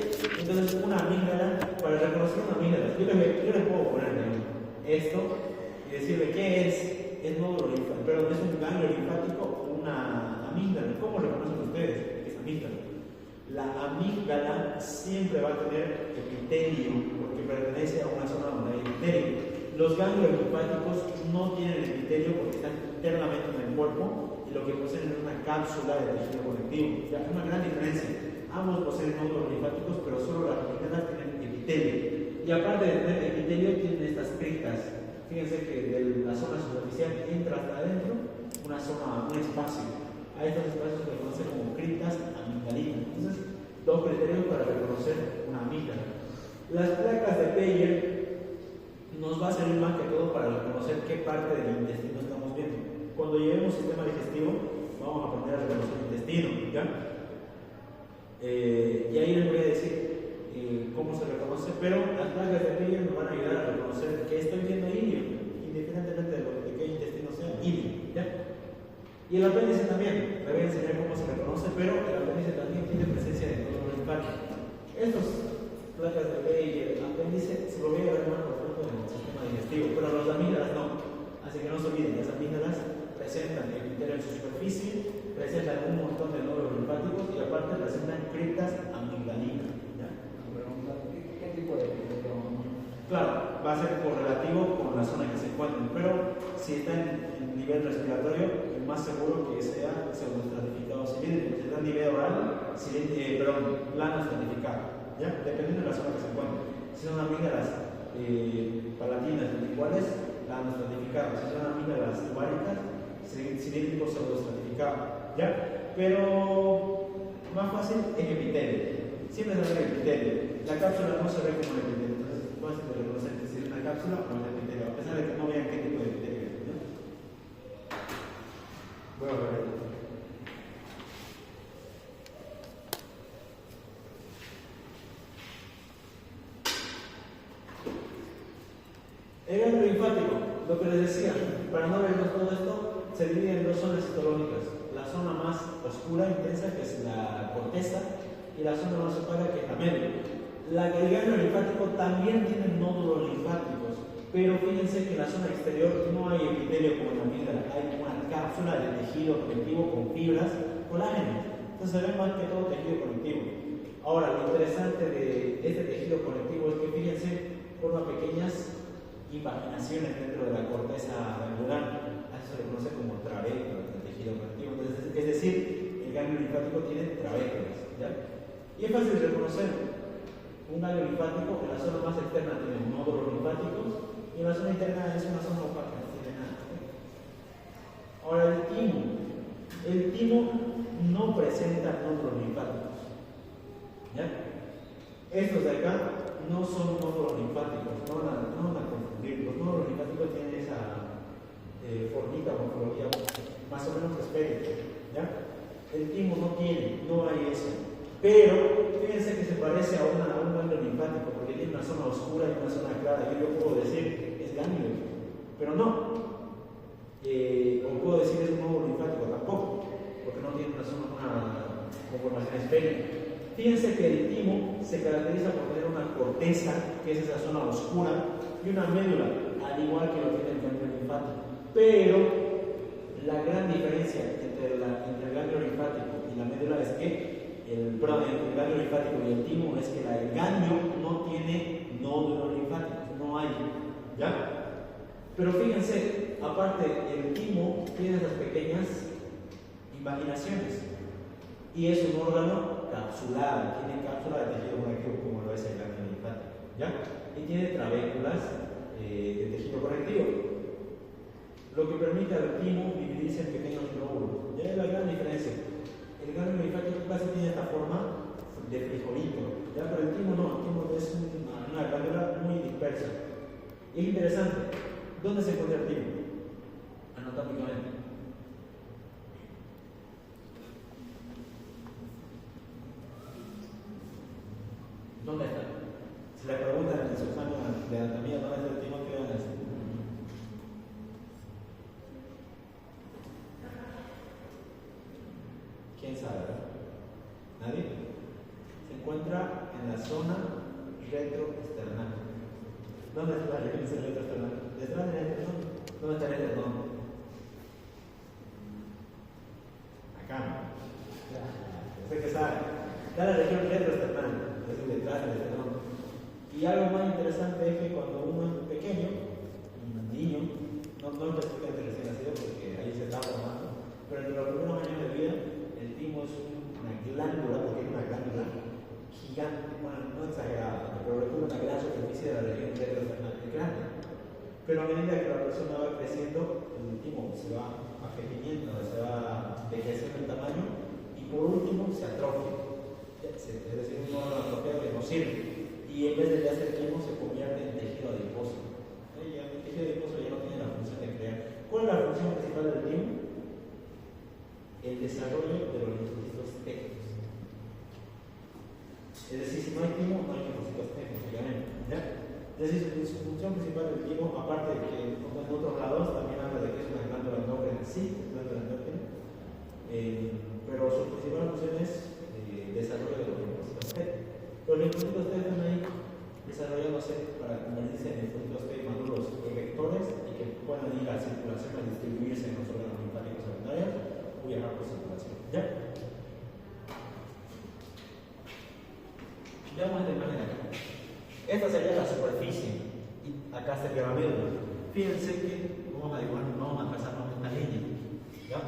Entonces, una amígdala, para reconocer una amígdala, yo le puedo poner esto y decirle qué es nódulo linfático, pero no es un ganglio linfático o una amígdala. ¿Cómo reconocen ustedes que es amígdala? La amígdala siempre va a tener epitelio porque pertenece a una zona donde hay epitelio. Los ganglios linfáticos no tienen epitelio porque están internamente en el cuerpo y lo que poseen es una cápsula de tejido conectivo. O sea, es una gran diferencia. Ambos poseen nódulos linfáticos, pero solo las amígdalas tienen epitelio. Y aparte de tener epitelio, tienen estas criptas. Fíjense que de la zona superficial entra hasta adentro un espacio. A estos espacios se conocen como criptas amigdalinas. Entonces, dos criterios para reconocer una amígdala. Las placas de Peyer nos va a servir más que todo para reconocer qué parte del intestino estamos viendo. Cuando llevemos sistema digestivo, vamos a aprender a reconocer el intestino, ¿ya? Y ahí les voy a decir cómo se reconoce, pero las placas de Peyer nos van a ayudar a reconocer que estoy viendo ilio, independientemente de qué intestino sea, ilio, ¿ya? Y el apéndice también, les voy a enseñar cómo se reconoce, pero el apéndice también tiene presencia de nódulo linfático. Estos placas de Peyer, el apéndice, se lo voy a ver más profundo en el sistema digestivo, pero los amígdalas no. Así que no se olviden, las amígdalas presentan epitelio en su superficie, presentan un montón de nódulos linfáticos y aparte presentan criptas amigdalinas. ¿Ya? ¿Qué tipo de epitelio? Claro, va a ser correlativo con la zona que se encuentren, pero si está en nivel respiratorio, es más seguro que sea pseudoestratificado cilíndrico. Si está en nivel oral, plano estratificado. ¿Ya? Dependiendo de la zona que se encuentre. Si son amígdalas palatinas iguales, plano estratificado. Si son amígdalas tubáricas, cilíndrico pseudoestratificado. ¿Ya? Pero más fácil es epitelio. Siempre se ve el epitelio. La cápsula no se ve como el epitelio. Entonces es fácil de reconocer si es una cápsula o un epitelio, a pesar de que no vean qué tipo de epitelio es. ¿No? Voy a ver. El ganglio linfático, lo que les decía, para no vernos todo esto, se divide en dos zonas citológicas. La zona más oscura, intensa, que es la corteza, y la zona más opaca, que es la médula. El ganglio linfático también tiene nódulos linfáticos, pero fíjense que en la zona exterior no hay epitelio como en la amígdala, hay una cápsula de tejido conectivo con fibras colágenas. Entonces se ve más que todo tejido conectivo. Ahora, lo interesante de este tejido conectivo es que fíjense, forma pequeñas invaginaciones dentro de la corteza ganglionar. Eso se le conoce como trabéculas del tejido conectivo. Entonces, es decir, el ganglio linfático tiene trabéculas, ¿ya? Y es fácil de reconocer. Un ganglio linfático en la zona más externa tiene nódulos linfáticos y en la zona interna es una zona opaca, no tiene nada. Ahora, el timo no presenta nódulos linfáticos, ¿ya? Estos de acá no son nódulos linfáticos, no van a confundir. Los nódulos linfáticos tienen esa formita o morfología más o menos esférica, ¿ya? El timo no tiene, no hay eso. Pero fíjense que se parece a un ganglio linfático porque tiene una zona oscura y una zona clara. Yo puedo decir es ganglio, pero no. O puedo decir es un nódulo linfático tampoco, porque no tiene una conformación esférica. Fíjense que el timo se caracteriza por tener una corteza, que es esa zona oscura, y una médula, al igual que lo tiene el ganglio linfático. Pero la gran diferencia entre el ganglio linfático y la médula es que el ganglio linfático y el timo es que el ganglio no tiene nódulos linfáticos, no hay, ¿ya? Pero fíjense, aparte el timo tiene esas pequeñas invaginaciones y es un órgano capsulado, tiene cápsula de tejido conectivo como lo es el ganglio linfático, ¿ya? Y tiene trabéculas de tejido conectivo, lo que permite al timo dividirse en pequeños glóbulos. Ya es la gran diferencia. El ganglio linfático casi tiene esta forma de frijolito, ¿ya? Pero el timo no, el timo es una glándula muy dispersa. Y es interesante, ¿dónde se encuentra el timo? Anatómicamente. ¿Dónde está? Si le preguntan en su examen de anatomía dónde está el timo, ¿qué van a decir? ¿Quién sabe? ¿Nadie? Se encuentra en la zona retroesternal. ¿Dónde está la región retroesternal? Detrás del esternón. ¿Dónde está el esternón? Acá. Usted que sabe. Está la región retroesternal, es decir, detrás del esternón. Y algo más interesante es que cuando uno es pequeño, un niño, no específicamente recién nacido porque ahí se está formando, pero en los primeros años de vida, el timo es una glándula, porque es una glándula gigante, bueno, no exagerada, pero recuerda una gran superficie de la región retroesternal, es grande. Pero a medida que la persona va creciendo, el timo se va afeminando, se va envejeciendo en tamaño y por último se atrofia. Es decir, un órgano atrofiado que no sirve. Y en vez de hacer timo se convierte en tejido adiposo. El tejido adiposo ya no tiene la función de crear. ¿Cuál es la función principal del timo? El desarrollo de los linfocitos T. Es decir, si no hay timo, no hay linfocitos T, obviamente. ¿Ya? Es decir, su función principal del timo, aparte de que en otros lados también habla de que es una glándula endócrina, sí, es glándula endócrina, pero su principal función es desarrollo de los linfocitos T. Los linfocitos T están ahí desarrollándose para convertirse en linfocitos T maduros efectores y que puedan ir a circulación, a distribuirse en los órganos linfáticos secundarios o viajar por circulación. ¿Ya? Veamos esta imagen acá. Esta sería la superficie y acá sería la médula. Fíjense que vamos a trazarnos esta línea. ¿Ya?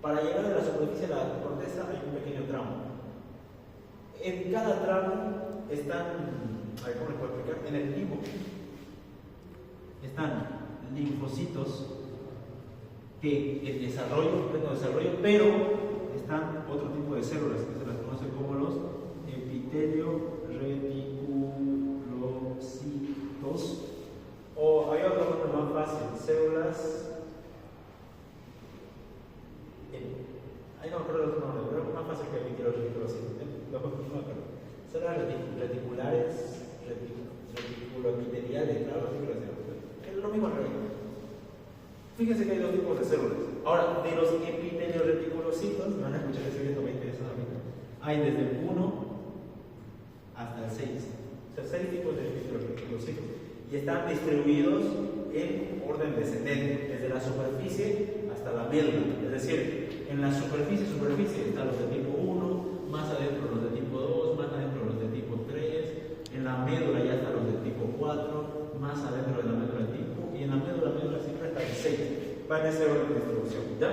Para llegar a la superficie de la corteza hay un pequeño tramo. En cada tramo están, a ver cómo les puedo explicar, en el timo están linfocitos que en desarrollo, pleno desarrollo, pero están otro tipo de células que se las conoce como los epitelio reticulocitos, o hay otro nombre más fácil, células. Ahí no me acuerdo el otro nombre, pero es más fácil que epitelio reticulocitos. Células reticulares, reticuloepiteliales, claro, es lo mismo en realidad. Fíjense que hay dos tipos de células. Ahora, de los epitelio-reticulocitos, me van a escuchar decir esto, me interesa a mí. Hay desde el 1 hasta el 6. O sea, 6 tipos de epitelio-reticulocitos. Y están distribuidos en orden descendente, desde la superficie hasta la médula. Es decir, en la superficie están los de tipo 1, más adentro los de tipo 2, más adentro los de tipo 3, en la médula ya están los de tipo 4, más adentro de la médula de tipo, y en la médula siempre está el 6. Va en ese orden de distribución. ¿Ya?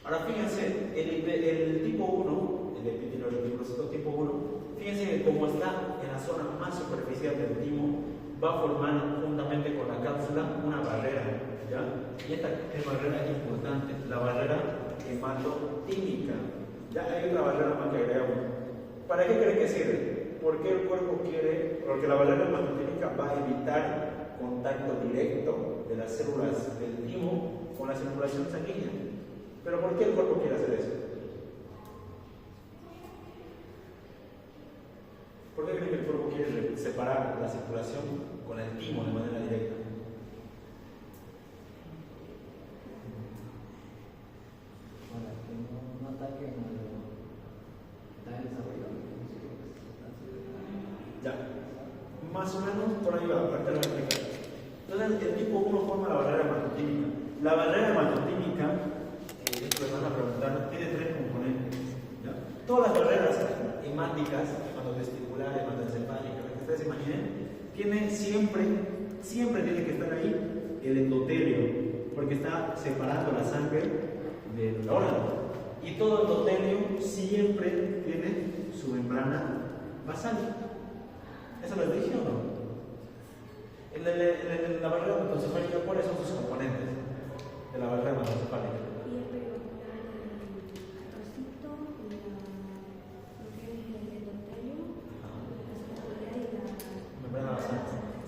Ahora fíjense, el tipo 1, el epitelio-reticulocito tipo 1, fíjense que como está en la zona más superficial del timo, va a formar juntamente con la cápsula una barrera. ¿Ya? Y esta barrera es importante, la barrera hematotímica. Ya hay otra barrera más que agregamos. ¿Para qué creen que sirve? Porque el cuerpo quiere, porque la barrera hematotímica va a evitar contacto directo de las células del timo con la circulación sanguínea. ¿Pero por qué el cuerpo quiere hacer eso? ¿Por qué creen que el cuerpo quiere separar la circulación con el timo de manera directa? Para que no ataquen al desarrollo. Ya, más o menos por ahí va, ahorita lo voy a explicar. Entonces, el tipo 1 forma la barrera hematotímica. La barrera hematotímica, esto me van a preguntar, tiene 3 componentes. ¿Ya? Todas las barreras hemáticas, hematotesticular, hematoencefálica, lo que ustedes imaginen, tiene siempre tiene que estar ahí el endotelio, porque está separando la sangre del órgano. Y todo endotelio siempre tiene su membrana basal. ¿Eso lo dije o no? En la barrera hematoencefálica, ¿cuáles son sus componentes de la barrera hematoencefálica?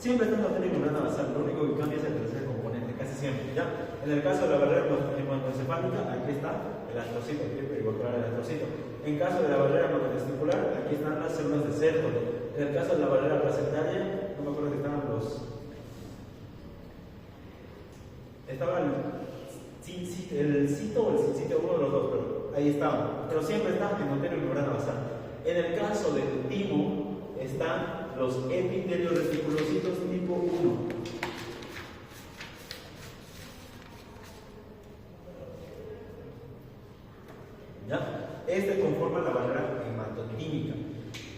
Siempre está en la técnica membrana basal, lo único que cambia es el tercer componente, casi siempre, ¿ya? En el caso de la barrera hematoencefálica, aquí está el astrocito, el perivocular del astrocito. En caso de la barrera hematotesticular, aquí están las células de cerco. En el caso de la barrera placentaria, no me acuerdo que estaban los... Estaba el cito o el sincito, uno de los dos, pero ahí estaba. Pero siempre está en la técnica membrana basal. En el caso del timo, están los epitelios reticulocitos tipo 1. ¿Ya? Este conforma la barrera hematotímica.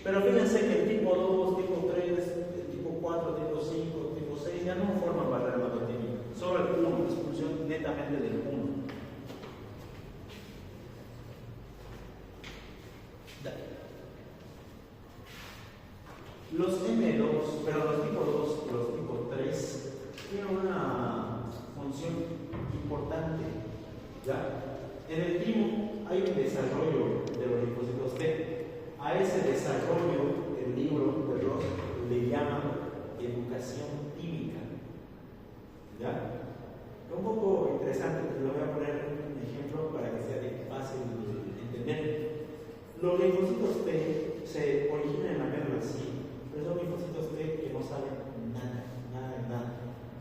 Pero fíjense que el tipo 2, tipo 3, el tipo 4, tipo 5, tipo 6 ya no forman barrera hematotímica. Solo el 1 es función netamente del 1. Los M2, pero los tipo 2 y los tipo 3 tienen una función importante. ¿Ya? En el timo hay un desarrollo de los linfocitos T. A ese desarrollo, el libro de Ross le llama educación tímica. ¿Ya? Un poco interesante, te lo voy a poner un ejemplo para que sea fácil de entender. Los linfocitos T se originan en la médula sí. Pero son linfocitos T que no saben nada.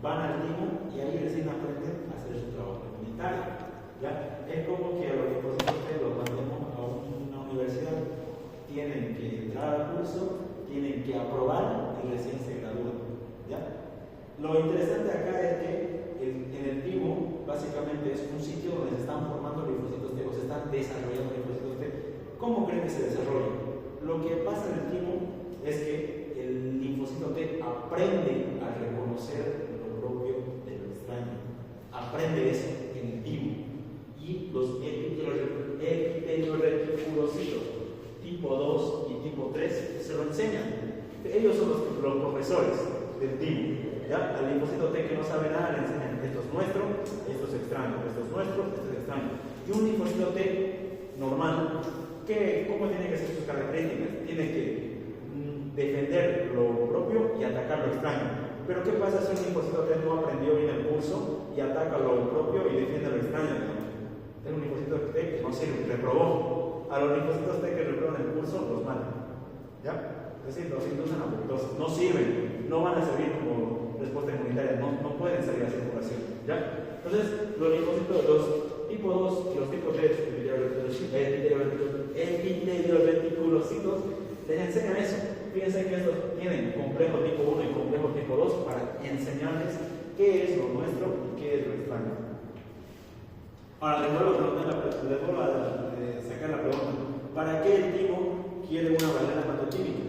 Van al timo y ahí recién aprenden a hacer su trabajo comunitario. ¿Ya? Es como que a los linfocitos T los mandemos a una universidad. Tienen que entrar al curso, tienen que aprobar y recién se gradúan. ¿Ya? Lo interesante acá es que en el timo básicamente es un sitio donde se están formando linfocitos T o se están desarrollando linfocitos T. ¿Cómo creen que se desarrollan? Lo que pasa en el timo es que el linfocito T aprende a reconocer lo propio de lo extraño. Aprende eso en el timo. Y los epitelios reticulocitos tipo 2 y tipo 3 se lo enseñan. Ellos son los profesores del timo. ¿Ya? Al linfocito T que no sabe nada le enseñan: esto es nuestro, esto es extraño, esto es nuestro, esto es extraño. Y un linfocito T normal, ¿cómo tiene que ser sus características? Tiene que defender lo propio y atacar lo extraño. Pero ¿qué pasa si un linfocito T no aprendió bien el curso y ataca lo propio y defiende lo extraño? Es un linfocito T que no sirve, reprobó. A los linfocitos T que reproban el curso los matan. ¿Ya? Es decir, los inducen a apoptosis. No sirven, no van a servir como respuesta inmunitaria, no pueden salir a circulación. ¿Ya? Entonces, los linfocitos, los tipo 2 y los tipo 3, epitelios reticulocitos, les enseñan eso. Fíjense que estos tienen complejo tipo 1 y complejo tipo 2 para enseñarles qué es lo nuestro y qué es lo extraño. Ahora, les vuelvo a sacar la pregunta: ¿para qué el timo quiere una barrera hematotímica?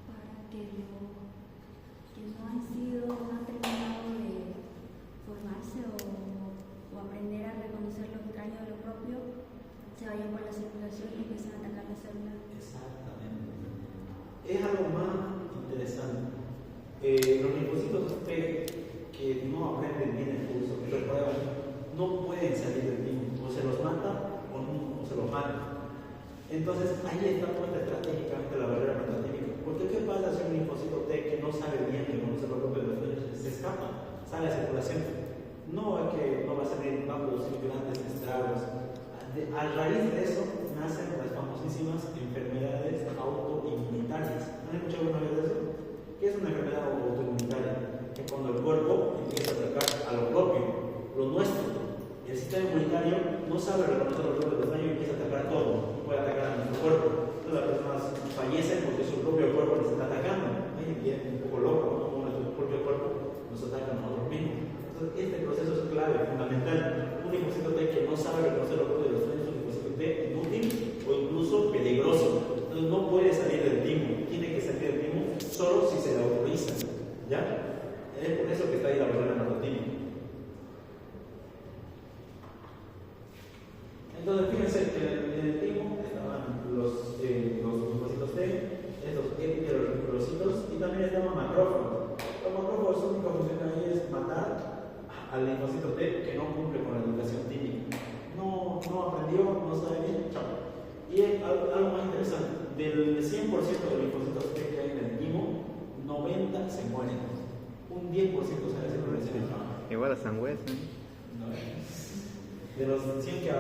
Para que no han terminado de formarse o aprender a reconocer lo extraño de lo propio, se vayan por la circulación y empiezan a atacar la célula. Exactamente. Es algo más interesante. Los linfocitos T que no aprenden bien el curso, que reprueban, no pueden salir del timo. O se los mata o se los mata. Entonces ahí está puesta estratégicamente la barrera hematotímica. Porque ¿qué pasa si un linfocito T que no sabe bien reconocer lo propio de los sueños se escapa, sale a circulación? No es que no va a salir, va a producir grandes estragos. A raíz de eso nacen las famosísimas enfermedades autoinmunitarias. ¿Han escuchado alguna vez de eso? ¿Qué es una enfermedad autoinmunitaria? Que cuando el cuerpo empieza a atacar a lo propio, lo nuestro, el sistema inmunitario no sabe reconocer lo propio del daño y empieza a atacar a todo. Puede atacar a nuestro cuerpo. Entonces las personas fallecen porque su propio cuerpo les está atacando. Hay gente un poco loco, ¿no? Como nuestro propio cuerpo nos ataca a nosotros mismos. Entonces este proceso es clave, fundamental. Un linfocito T que no sabe reconocer lo propio de los daños, un linfocito T inútil o incluso peligroso. Entonces no puede salir del timo, tiene que salir del timo solo si se le autoriza. ¿Ya? Es por eso que está ahí la barrera hematotímica. Entonces fíjense que en el timo estaban los linfocitos T, estos epitelios reticulocitos, y también estaban macrófagos. Los macrófagos, su única función ahí es matar al linfocito T que no cumple con la educación tímica. No no aprendió, no sabe bien, chao. Y algo más interesante, del 100% de los linfocitos T que hay en el timo, 90 se mueren. Un 10% sale de progresión en trabajo. Igual a Sangüesa. De los 100 que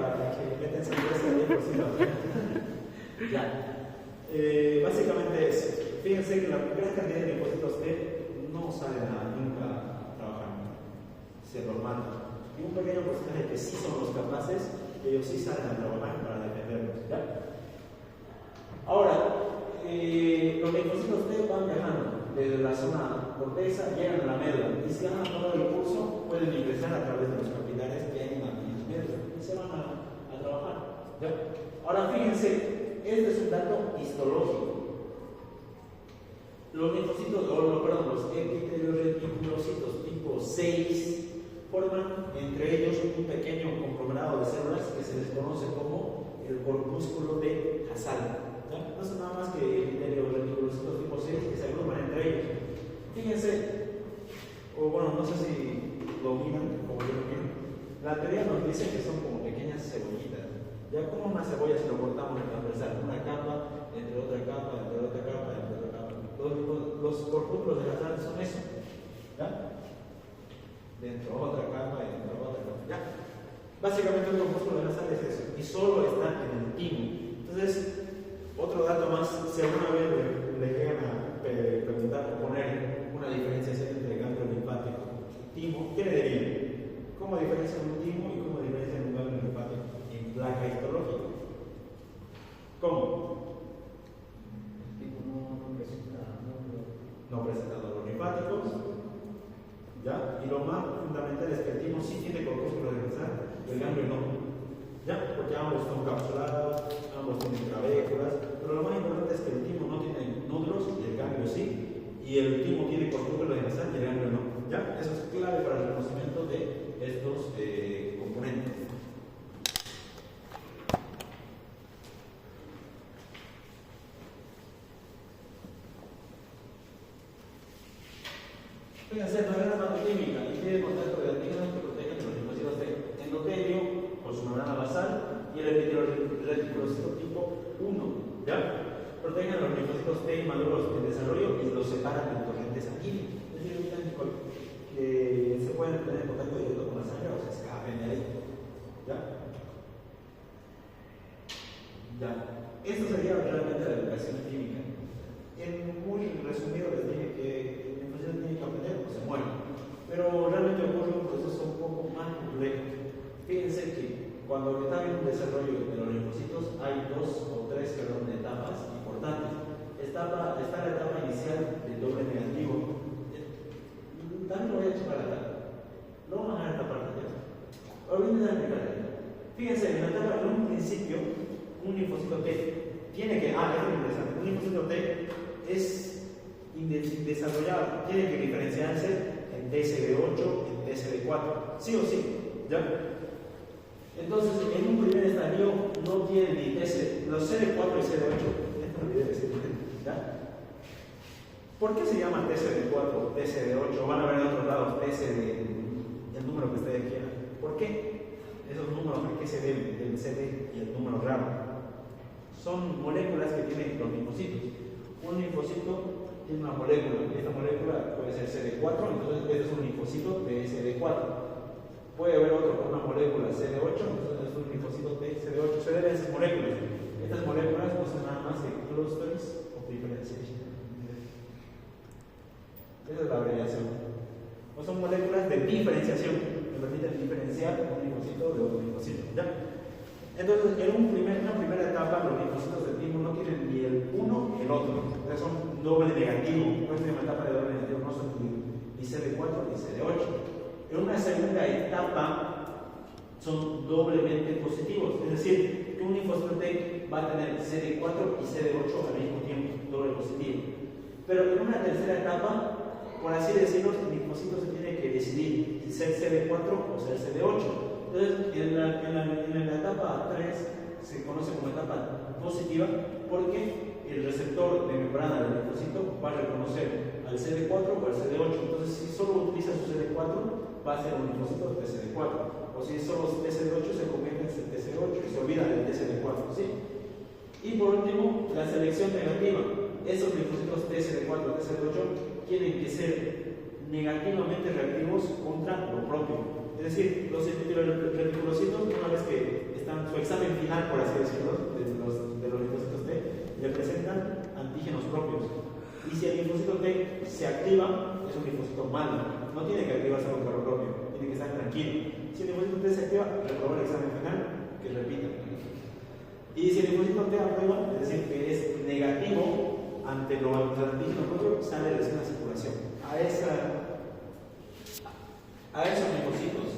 meten Sangüesa, el 10%. Ya. Básicamente es, fíjense que la gran cantidad de linfocitos T no salen nunca a trabajar, se los matan. Y un pequeño porcentaje que sí son los capaces, ellos sí salen a trabajar para defenderlos. ¿Ya? Ahora, los linfocitos T van viajando desde la zona corteza, llegan a la médula y si han acabado el curso pueden ingresar a través de los capilares que hay en la médula y se van a trabajar. ¿Ya? Ahora fíjense, este es un dato histológico. Los linfocitos, los epitelioretinoblastocitos tipo 6 forman entre ellos un pequeño conglomerado de células que se les conoce como el corpúsculo de Hasal. ¿Ya? No son nada más que epitelioretinoblastocitos tipo 6 que se agrupan entre ellos. Fíjense, o bueno, no sé si lo miran como yo lo miro. La teoría nos dice que son como pequeñas cebollitas. Ya como una cebolla si lo cortamos en transversal, una capa, entre otra capa, entre otra capa, entre otra capa. Los corpúsculos de la sal son eso. ¿Ya? Dentro otra capa y dentro otra capa. ¿Ya? Básicamente un corpúsculo de la sal es eso. Y solo está en el timo. Entonces, otro dato más, si alguna vez le llegan a preguntar o poner una diferenciación entre ganglio linfático y timo, ¿qué le diría? ¿Cómo diferencia un timo y cómo diferencia un ganglio linfático? Placa histológica. ¿Cómo? No presenta dolor linfáticos. ¿Ya? Y lo más fundamental es que el timo sí tiene corpúsculos de sal y el ganglio no. ¿Ya? Porque ambos son capsulados, ambos tienen trabéculas, pero lo más importante es que el timo no tiene nódulos y el ganglio sí. Y el timo tiene corpúsculos de sal y el ganglio no. ¿Ya? Eso es clave para el reconocimiento de estos componentes. Fíjense, la membrana hematoquímica y tiene contacto de antígenos que protegen los linfocitos T. Endotelio por su membrana basal y el epitelioretinoblastocito tipo 1. ¿Ya? Protegen a los linfocitos T inmaduros en desarrollo y los separan del torrente sanguíneo. Es decir, evitan que se pueden tener en contacto directo con la sangre o se escapen de ahí. ¿Ya? Ya. Esto sería realmente la educación química. En muy resumido les dije que tiene que aprender o se muere. Pero realmente ocurre un proceso un poco más complejo. Fíjense que cuando está en un desarrollo de los linfocitos hay dos o tres etapas importantes. Está la etapa inicial del doble negativo. También lo voy a echar acá. Lo vamos a dejar esta parte ya. Olvídense de explicar. Fíjense, en la etapa, en un principio, un linfocito T tiene que. Esto es interesante. Un linfocito T es desarrollado, tiene que diferenciarse en TSD8 y en TSD4, sí o sí, ¿ya? Entonces, en un primer estadio no tiene ni TSD, los CD4 y CD8, esto no olvidé decir, ¿ya? ¿Por qué se llama TSD4, TSD8? Van a ver en otros lados TSD, el número que ustedes quieran. ¿Por qué? Esos números, ¿a qué se deben? El CD y el número raro. Son moléculas que tienen los linfocitos. Un linfocito tiene una molécula, y esta molécula puede ser CD4, entonces este es un linfocito de CD4. Puede haber otro con una molécula CD8, entonces es un linfocito de CD8. Se deben a esas moléculas. Estas moléculas no son nada más que clusters of differentiation. Esa es la abreviación. O son moléculas de diferenciación que permiten diferenciar un linfocito de otro linfocito. ¿Ya? Entonces, en una primera etapa, los linfocitos del timo no tienen ni el uno ni el otro. Entonces son doble negativo. No es una etapa de doble negativo, no son ni CD4 ni CD8. En una segunda etapa son doblemente positivos. Es decir, que un linfocito T va a tener CD4 y CD8 al mismo tiempo, doble positivo. Pero en una tercera etapa, por así decirlo, el linfocito se tiene que decidir si ser CD4 o ser CD8. Entonces, en la etapa 3 se conoce como etapa positiva porque el receptor de membrana del linfocito va a reconocer al CD4 o al CD8. Entonces, si solo utiliza su CD4, va a ser un linfocito de CD4. O si son los TCD8 se convierten en TCD8 y se olvidan del TCD4, ¿sí? Y por último, la selección negativa. Esos linfocitos TCD4 y TCD8 tienen que ser negativamente reactivos contra lo propio. Es decir, los reticulocitos, una vez que están en su examen final, por así decirlo, de los linfocitos T, le presentan antígenos propios. Y si el linfocito T se activa, es un linfocito malo. No tiene que activarse contra lo propio, tiene que estar tranquilo. Si el linfocito T se activa, reproba el examen final, que repita. Y si el linfocito T aprueba, es decir, que es negativo ante el antígeno propio, sale recién la circulación. A esos linfocitos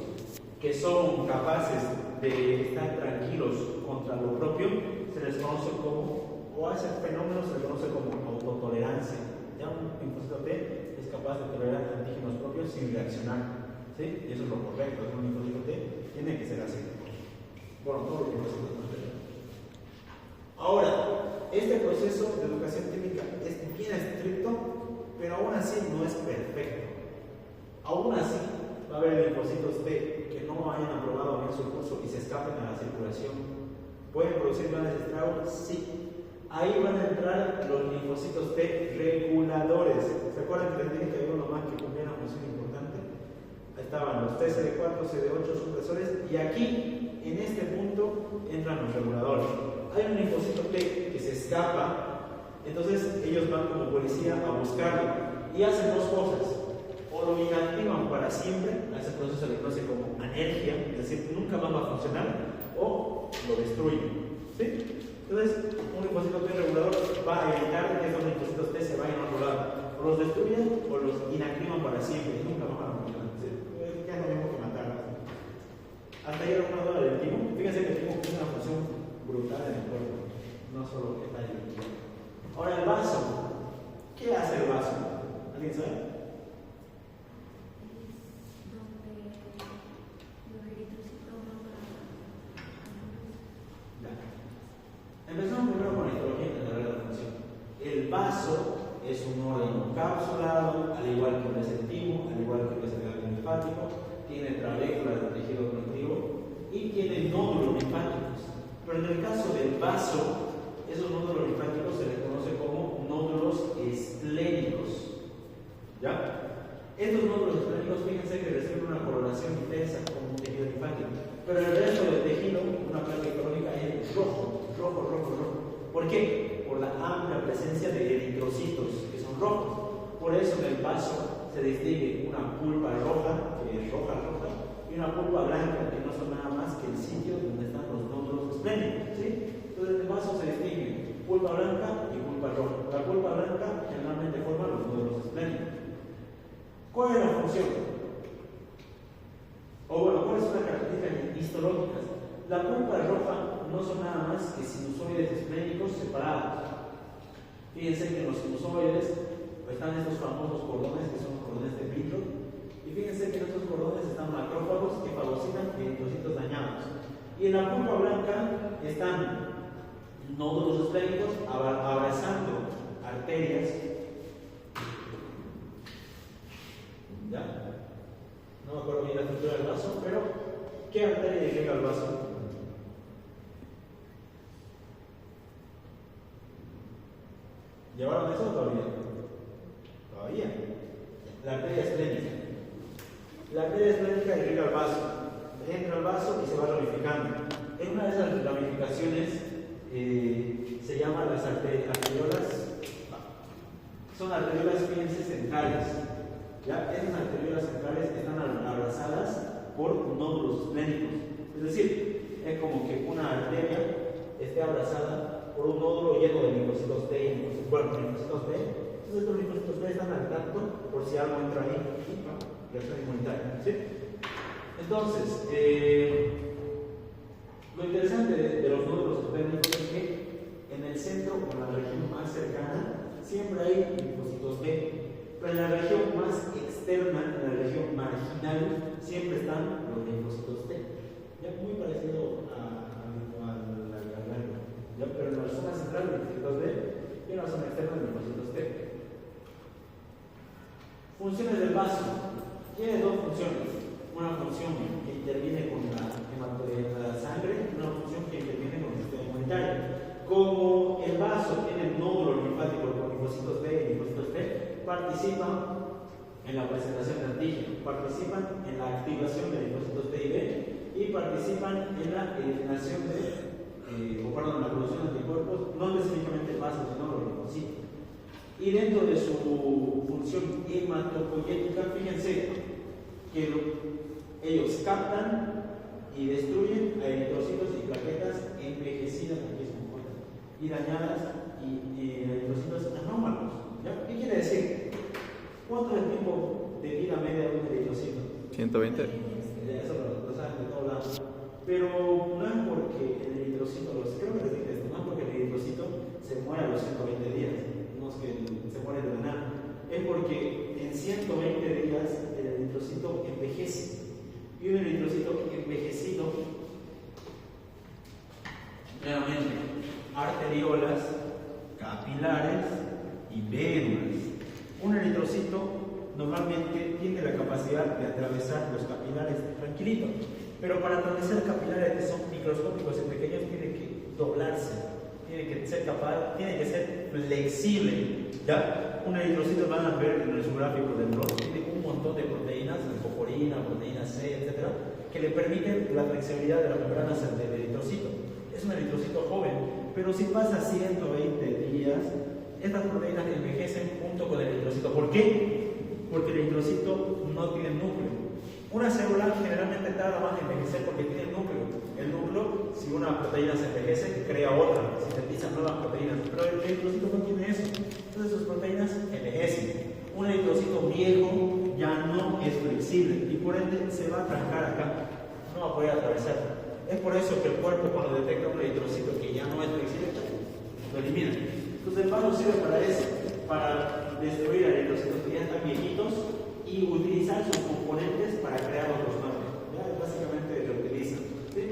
que son capaces de estar tranquilos contra lo propio, se les conoce como, o a ese fenómeno se les conoce como autotolerancia. Ya un linfocito T es capaz de tolerar antígenos propios sin reaccionar. ¿Sí? Y eso es lo correcto. Un linfocito T tiene que ser así. Bueno, todos los linfocitos no tienen. Ahora, este proceso de educación química es bien estricto, pero aún así no es perfecto. Aún así, va a haber linfocitos T que no hayan aprobado bien su curso y se escapen a la circulación. ¿Pueden producir grandes estragos? Sí. Ahí van a entrar los linfocitos T reguladores. ¿Se acuerdan que les dije que había uno más que cumplía una función importante? Ahí estaban los TCD4, CD8 supresores, y aquí, en este punto, entran los reguladores. Hay un linfocito T que se escapa, entonces ellos van como policía a buscarlo y hacen dos cosas. O lo inactivan para siempre, a ese proceso se le conoce como anergia, es decir, nunca más va a funcionar, o lo destruyen. ¿Sí? Entonces, un linfocito T regulador va a evitar que estos linfocitos T se vayan a otro lado. O los destruyen o los inactivan para siempre y nunca más van a funcionar. ¿Sí? Ya es lo mismo que matarlos. Hasta ahí alguna duda del timo. Fíjense que el timo tiene una función brutal en el cuerpo, no solo que está ahí. Ahora, el vaso. ¿Qué hace el vaso? ¿Alguien sabe? Empezamos primero con la histología y la función. El vaso es un órgano cápsulado, al igual que es el timo, al igual que es el ganglio linfático, tiene trabéculas de tejido conectivo y tiene nódulos linfáticos. Pero en el caso del vaso, esos nódulos linfáticos se les conoce como nódulos esplénicos. ¿Ya? Estos nódulos esplénicos, fíjense que reciben una coloración intensa como un tejido linfático, pero el resto del tejido, una placa histológica, es rojo. ¿Por qué? Por la amplia presencia de eritrocitos que son rojos. Por eso en el vaso se distingue una pulpa roja, que es roja, y una pulpa blanca, que no son nada más que el sitio donde están los nódulos esplénicos. ¿Sí? Entonces en el vaso se distingue pulpa blanca y pulpa roja. La pulpa blanca generalmente forma los nódulos esplénicos. ¿Cuál es la función? O bueno, ¿cuáles son las características histológicas? La pulpa roja no son nada más que sinusoides esplénicos separados. Fíjense que en los sinusoides están estos famosos cordones que son los cordones de Pitro. Y fíjense que en estos cordones están macrófagos que fagocitan eritrocitos dañados. Y en la pulpa blanca están nódulos esplénicos abrazando arterias. ¿Ya? No me acuerdo bien la estructura del vaso, pero ¿qué arteria llega al vaso? ¿Llevaron eso o todavía? Todavía. La arteria esplénica. La arteria esplénica irriga al vaso. Entra al vaso y se va ramificando. En una de esas ramificaciones se llaman las arteriolas. Son arteriolas, fíjense, centrales. ¿Ya? Esas arteriolas centrales están abrazadas por nódulos esplénicos. Es decir, es como que una arteria esté abrazada por un nódulo lleno de linfocitos T y linfocitos B. Entonces estos linfocitos B están al tanto por si algo entra ahí y reacción inmunitaria. ¿Sí? Entonces, lo interesante de los nódulos esplénicos es que en el centro o en la región más cercana siempre hay linfocitos B. Pero en la región más externa, en la región marginal, siempre están los linfocitos T. Ya muy parecido a la garganta. Pero en la zona central, linfocitos B, y en la zona externa, linfocitos T. Funciones del vaso. Tiene dos funciones. Una función interviene con la sangre, una función que interviene con el sistema inmunitario. Como el vaso tiene nódulos linfáticos con linfocitos B y linfocitos T, participan en la presentación de antígenos, participan en la activación de linfocitos T y B y participan en la eliminación la producción de anticuerpos, no específicamente el vaso, sino los linfocitos. Y dentro de su función hematopoyética, fíjense que ellos captan y destruyen a eritrocitos y plaquetas envejecidas, y dañadas y eritrocitos anómalos. ¿Ya? ¿Qué quiere decir? ¿Cuánto es el tiempo de vida media de un eritrocito? 120. Eso lo saben de todos lados. Pero no es porque el eritrocito, creo que les dije esto, no es porque el eritrocito se muera a los 120 días, no es que se muere de la nada, es porque en 120 días el eritrocito envejece. Y un eritrocito envejecido, nuevamente, arteriolas, capilares y vénulas. Un eritrocito normalmente tiene la capacidad de atravesar los capilares tranquilito, pero para atravesar capilares que son microscópicos y pequeños tiene que doblarse, tiene que ser capaz, tiene que ser flexible. ¿Ya? Un eritrocito, van a ver en su gráfico del rostro, tiene un montón de proteínas, leucoporina, proteína C, etc., que le permiten la flexibilidad de las membranas del eritrocito. Es un eritrocito joven, pero si pasa 120 días, estas proteínas envejecen junto con el eritrocito. ¿Por qué? Porque el eritrocito no tiene núcleo. Una célula generalmente tarda más en envejecer porque tiene núcleo. El núcleo, si una proteína se envejece, crea otra, sintetiza nuevas proteínas. Pero el eritrocito no tiene eso. Entonces sus proteínas envejecen. Un eritrocito viejo ya no es flexible y por ende se va a trancar acá. No va a poder atravesar. Es por eso que el cuerpo, cuando detecta un eritrocito que ya no es flexible, lo elimina. Entonces el vaso sirve para eso, para destruir a eritrocitos que ya están viejitos y utilizar sus componentes para crear otros nuevos. ¿Ya? Básicamente lo utilizan. ¿Sí?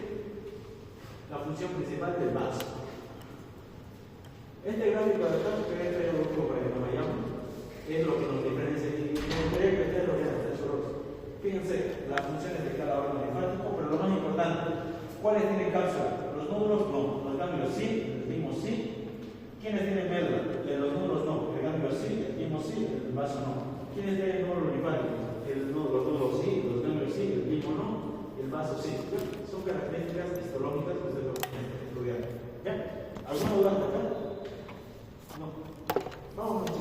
La función principal del vaso. Este gráfico de acá, que voy a traer un grupo para que no vayamos, es lo que nos diferencia. Y me gustaría que ustedes lo vean, fíjense las funciones de cada órgano linfático, pero lo más importante, ¿cuáles tienen cápsula? Los nódulos no, los ganglios sí, el timo sí. ¿Quiénes tienen médula? Los nódulos no, el ganglio sí, el timo sí, el vaso no. ¿Quiénes tienen nódulos linfáticos? Los nódulos sí, los ganglios sí, el timo no, el vaso sí. ¿Ya? Son características histológicas que ustedes lo tienen que estudiar. ¿Ya? ¿Alguna duda hasta acá? No. Vamos.